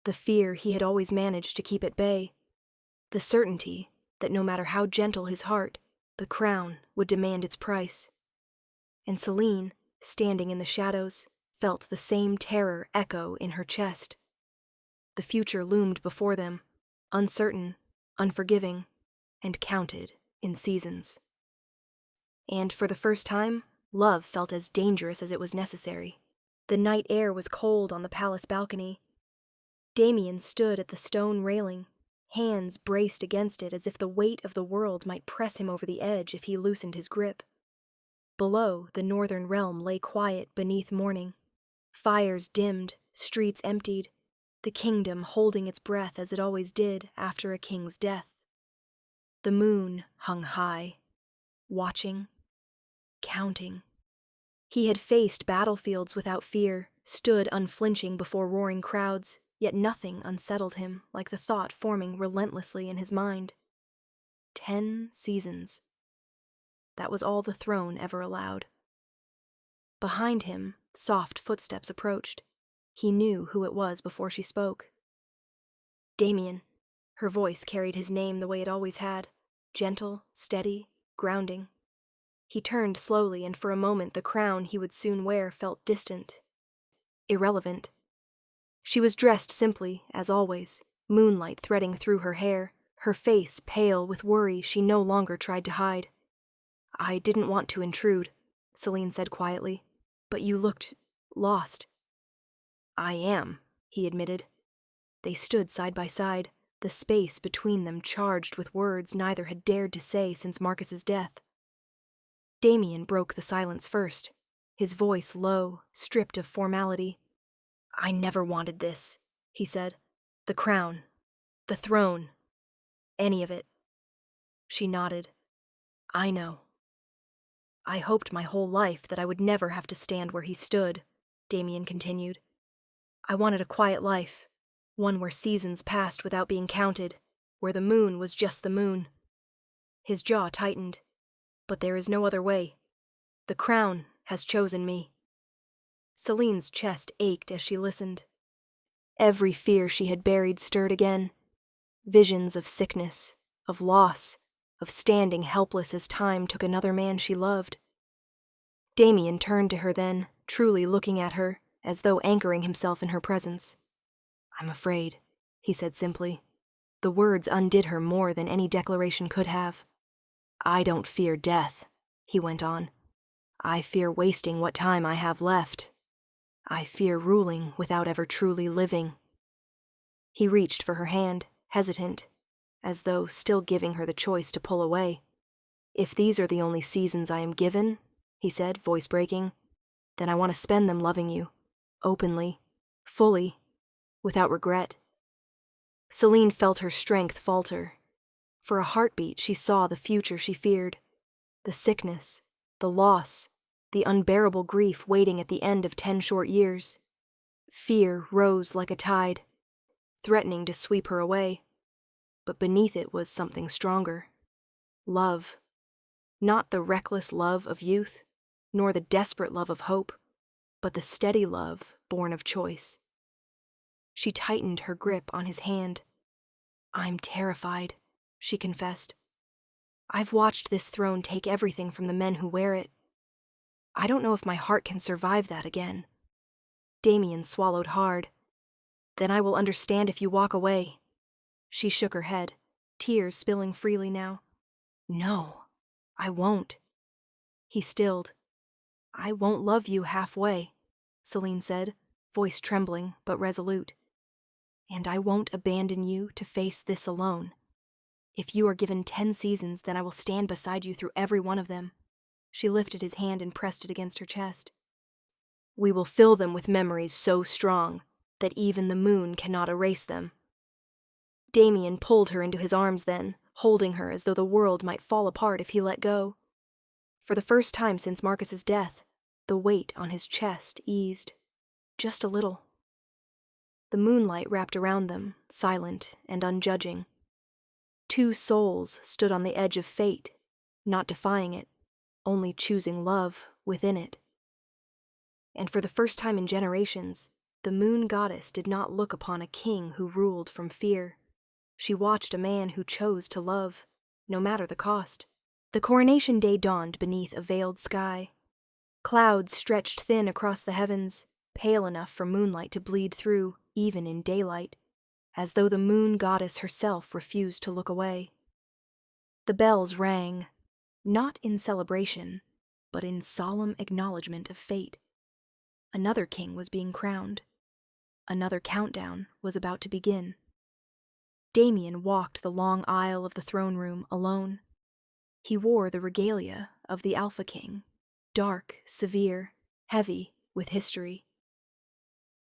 the fear he had always managed to keep at bay, the certainty that no matter how gentle his heart, the crown would demand its price. And Celine, standing in the shadows, felt the same terror echo in her chest. The future loomed before them, uncertain, unforgiving, and counted in seasons. And for the first time, love felt as dangerous as it was necessary. The night air was cold on the palace balcony. Damien stood at the stone railing, hands braced against it as if the weight of the world might press him over the edge if he loosened his grip. Below, the northern realm lay quiet beneath morning. Fires dimmed, streets emptied, the kingdom holding its breath as it always did after a king's death. The moon hung high, watching, counting. He had faced battlefields without fear, stood unflinching before roaring crowds, yet nothing unsettled him like the thought forming relentlessly in his mind. 10 seasons. That was all the throne ever allowed. Behind him, soft footsteps approached. He knew who it was before she spoke. Damien. Her voice carried his name the way it always had, gentle, steady, grounding. He turned slowly, and for a moment the crown he would soon wear felt distant, irrelevant. She was dressed simply, as always, moonlight threading through her hair, her face pale with worry she no longer tried to hide. "I didn't want to intrude," Celine said quietly, "but you looked lost." "I am," he admitted. They stood side by side, the space between them charged with words neither had dared to say since Marcus's death. Damien broke the silence first, his voice low, stripped of formality. "I never wanted this," he said. "The crown, the throne, any of it." She nodded. "I know." "I hoped my whole life that I would never have to stand where he stood," Damien continued. "I wanted a quiet life, one where seasons passed without being counted, where the moon was just the moon." His jaw tightened. "But there is no other way. The crown has chosen me." Celine's chest ached as she listened. Every fear she had buried stirred again. Visions of sickness, of loss, of standing helpless as time took another man she loved. Damien turned to her then, truly looking at her, as though anchoring himself in her presence. "I'm afraid," he said simply. The words undid her more than any declaration could have. "I don't fear death," he went on. "I fear wasting what time I have left. I fear ruling without ever truly living." He reached for her hand, hesitant, as though still giving her the choice to pull away. "If these are the only seasons I am given," he said, voice breaking, "then I want to spend them loving you, openly, fully, without regret." Celine felt her strength falter. For a heartbeat she saw the future she feared, the sickness, the loss, the unbearable grief waiting at the end of 10 short years. Fear rose like a tide, threatening to sweep her away. But beneath it was something stronger. Love. Not the reckless love of youth, nor the desperate love of hope, but the steady love born of choice. She tightened her grip on his hand. "I'm terrified," she confessed. "I've watched this throne take everything from the men who wear it. I don't know if my heart can survive that again." Damien swallowed hard. "Then I will understand if you walk away." She shook her head, tears spilling freely now. "No, I won't." He stilled. "I won't love you halfway," Celine said, voice trembling but resolute. "And I won't abandon you to face this alone. If you are given 10 seasons, then I will stand beside you through every one of them." She lifted his hand and pressed it against her chest. "We will fill them with memories so strong that even the moon cannot erase them." Damien pulled her into his arms then, holding her as though the world might fall apart if he let go. For the first time since Marcus's death, the weight on his chest eased. Just a little. The moonlight wrapped around them, silent and unjudging. 2 souls stood on the edge of fate, not defying it, only choosing love within it. And for the first time in generations, the moon goddess did not look upon a king who ruled from fear. She watched a man who chose to love, no matter the cost. The coronation day dawned beneath a veiled sky. Clouds stretched thin across the heavens, pale enough for moonlight to bleed through, even in daylight, as though the moon goddess herself refused to look away. The bells rang, not in celebration, but in solemn acknowledgement of fate. Another king was being crowned. Another countdown was about to begin. Damien walked the long aisle of the throne room alone. He wore the regalia of the Alpha King, dark, severe, heavy with history.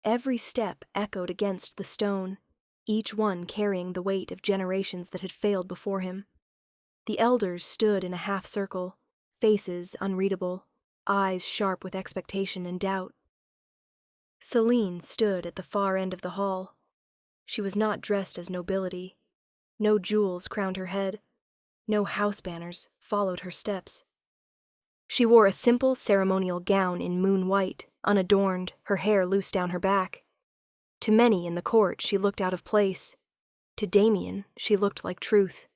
Every step echoed against the stone, each one carrying the weight of generations that had failed before him. The elders stood in a half circle, faces unreadable, eyes sharp with expectation and doubt. Celine stood at the far end of the hall. She was not dressed as nobility. No jewels crowned her head. No house banners followed her steps. She wore a simple ceremonial gown in moon white, unadorned, her hair loose down her back. To many in the court she looked out of place. To Damien she looked like truth.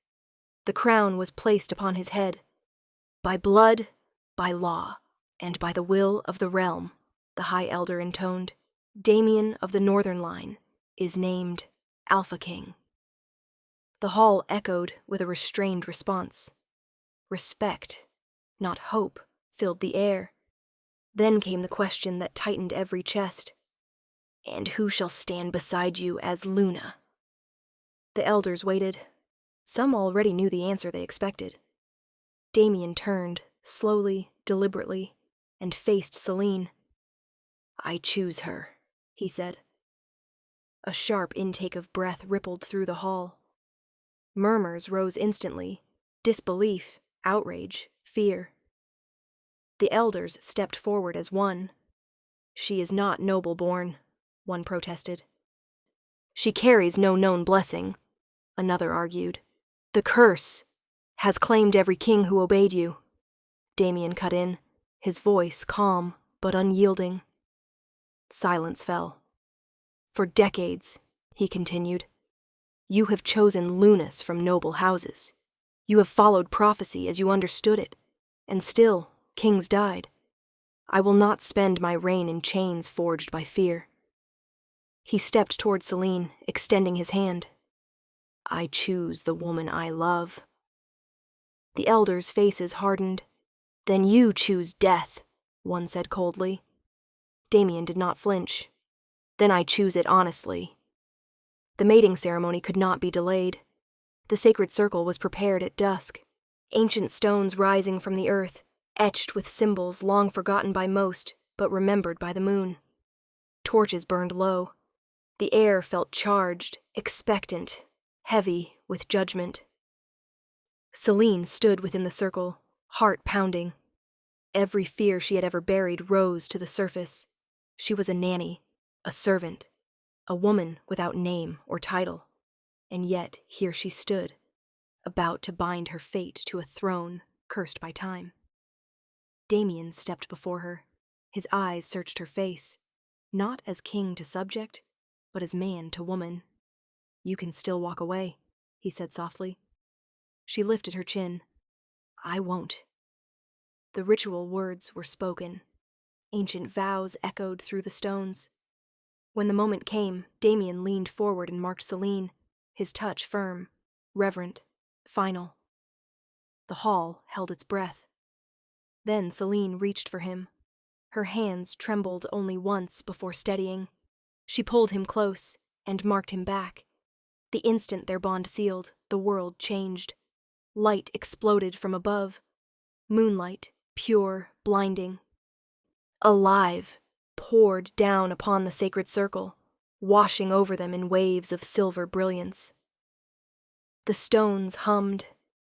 The crown was placed upon his head. "By blood, by law, and by the will of the realm," the High Elder intoned, "Damien of the Northern Line is named Alpha King." The hall echoed with a restrained response. Respect, not hope, filled the air. Then came the question that tightened every chest. "And who shall stand beside you as Luna?" The elders waited. Some already knew the answer they expected. Damien turned, slowly, deliberately, and faced Celine. "I choose her," he said. A sharp intake of breath rippled through the hall. Murmurs rose instantly, disbelief, outrage, fear. The elders stepped forward as one. "She is not noble-born," one protested. "She carries no known blessing," another argued. "The curse has claimed every king who obeyed you," Damien cut in, his voice calm but unyielding. Silence fell. "For decades," he continued, "you have chosen Lunas from noble houses. You have followed prophecy as you understood it, and still, kings died. I will not spend my reign in chains forged by fear." He stepped toward Celine, extending his hand. I choose the woman I love. The elders' faces hardened. Then you choose death, one said coldly. Damien did not flinch. Then I choose it honestly. The mating ceremony could not be delayed. The sacred circle was prepared at dusk, ancient stones rising from the earth, etched with symbols long forgotten by most, but remembered by the moon. Torches burned low. The air felt charged, expectant, heavy with judgment. Celine stood within the circle, heart pounding. Every fear she had ever buried rose to the surface. She was a nanny, a servant, a woman without name or title. And yet here she stood, about to bind her fate to a throne cursed by time. Damien stepped before her. His eyes searched her face, not as king to subject, but as man to woman. You can still walk away, he said softly. She lifted her chin. I won't. The ritual words were spoken. Ancient vows echoed through the stones. When the moment came, Damien leaned forward and marked Celine, his touch firm, reverent, final. The hall held its breath. Then Celine reached for him. Her hands trembled only once before steadying. She pulled him close and marked him back. The instant their bond sealed, the world changed. Light exploded from above. Moonlight, pure, blinding. Alive, poured down upon the sacred circle, washing over them in waves of silver brilliance. The stones hummed,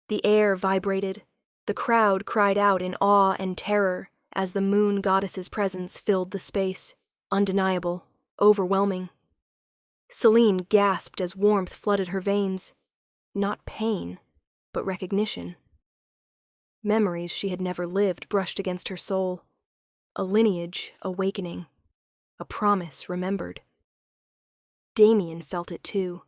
the air vibrated, the crowd cried out in awe and terror as the moon goddess's presence filled the space, undeniable, overwhelming. Celine gasped as warmth flooded her veins, not pain, but recognition. Memories she had never lived brushed against her soul, a lineage awakening, a promise remembered. Damien felt it too,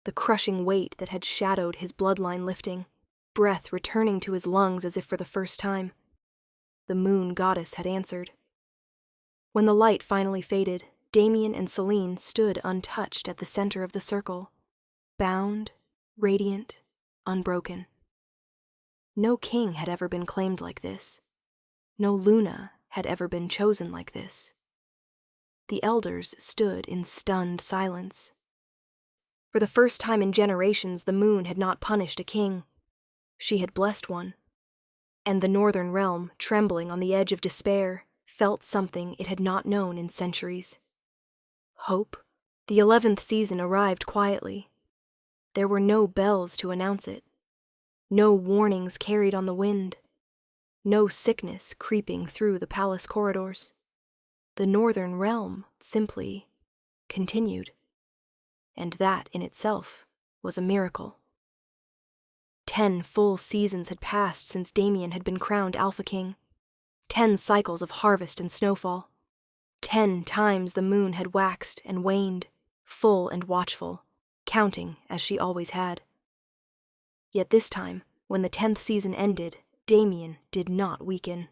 the crushing weight that had shadowed his bloodline lifting, breath returning to his lungs as if for the first time. The moon goddess had answered. When the light finally faded, Damien and Celine stood untouched at the center of the circle, bound, radiant, unbroken. No king had ever been claimed like this. No Luna had ever been chosen like this. The elders stood in stunned silence. For the first time in generations, the moon had not punished a king. She had blessed one. And the northern realm, trembling on the edge of despair, felt something it had not known in centuries. Hope. The 11th season arrived quietly. There were no bells to announce it. No warnings carried on the wind. No sickness creeping through the palace corridors. The northern realm simply continued. And that in itself was a miracle. 10 full seasons had passed since Damien had been crowned Alpha King. 10 cycles of harvest and snowfall. 10 times the moon had waxed and waned, full and watchful, counting as she always had. Yet this time, when the 10th season ended, Damien did not weaken.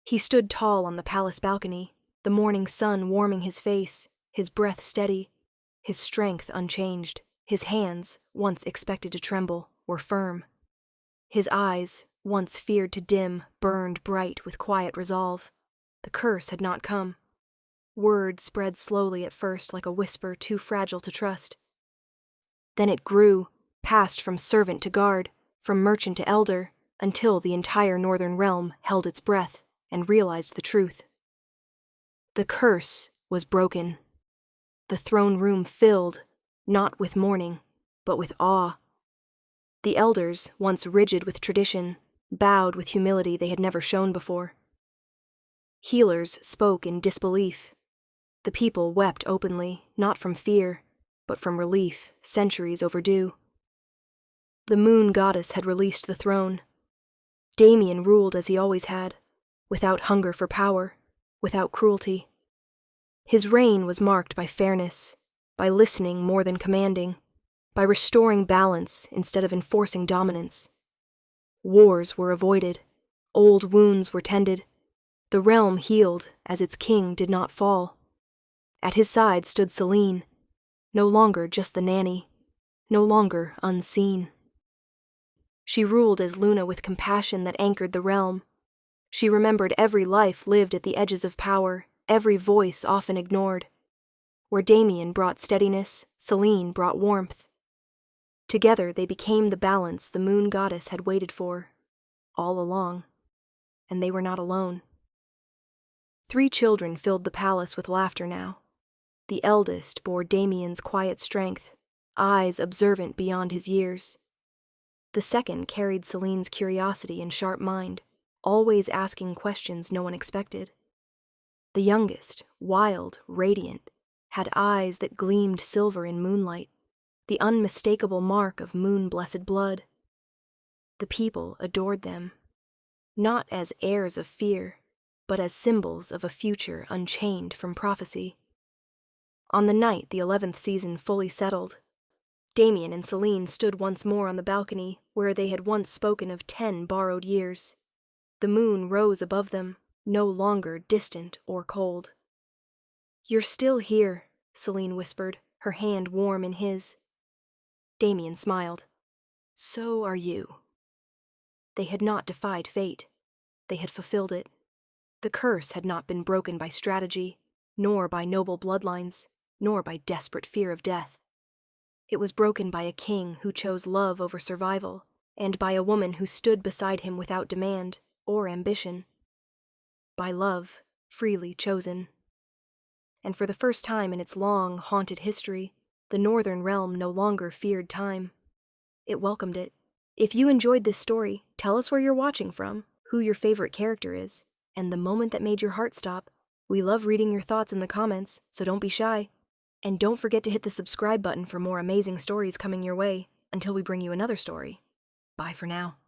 He stood tall on the palace balcony, the morning sun warming his face, his breath steady, his strength unchanged. His hands, once expected to tremble, were firm. His eyes, once feared to dim, burned bright with quiet resolve. The curse had not come. Word spread slowly at first like a whisper too fragile to trust. Then it grew, passed from servant to guard, from merchant to elder, until the entire northern realm held its breath and realized the truth. The curse was broken. The throne room filled, not with mourning, but with awe. The elders, once rigid with tradition, bowed with humility they had never shown before. Healers spoke in disbelief. The people wept openly, not from fear, but from relief, centuries overdue. The moon goddess had released the throne. Damien ruled as he always had, without hunger for power, without cruelty. His reign was marked by fairness, by listening more than commanding, by restoring balance instead of enforcing dominance. Wars were avoided, old wounds were tended, the realm healed as its king did not fall. At his side stood Celine, no longer just the nanny, no longer unseen. She ruled as Luna with compassion that anchored the realm. She remembered every life lived at the edges of power, every voice often ignored. Where Damien brought steadiness, Celine brought warmth. Together they became the balance the moon goddess had waited for, all along. And they were not alone. 3 children filled the palace with laughter now. The eldest bore Damien's quiet strength, eyes observant beyond his years. The second carried Celine's curiosity and sharp mind, always asking questions no one expected. The youngest, wild, radiant, had eyes that gleamed silver in moonlight, the unmistakable mark of moon-blessed blood. The people adored them, not as heirs of fear, but as symbols of a future unchained from prophecy. On the night the 11th season fully settled, Damien and Celine stood once more on the balcony where they had once spoken of 10 borrowed years. The moon rose above them, no longer distant or cold. "You're still here," Celine whispered, her hand warm in his. Damien smiled. "So are you." They had not defied fate. They had fulfilled it. The curse had not been broken by strategy, nor by noble bloodlines, nor by desperate fear of death. It was broken by a king who chose love over survival, and by a woman who stood beside him without demand or ambition. By love, freely chosen. And for the first time in its long, haunted history, the Northern Realm no longer feared time. It welcomed it. If you enjoyed this story, tell us where you're watching from, who your favorite character is, and the moment that made your heart stop. We love reading your thoughts in the comments, so don't be shy. And don't forget to hit the subscribe button for more amazing stories coming your way, until we bring you another story. Bye for now.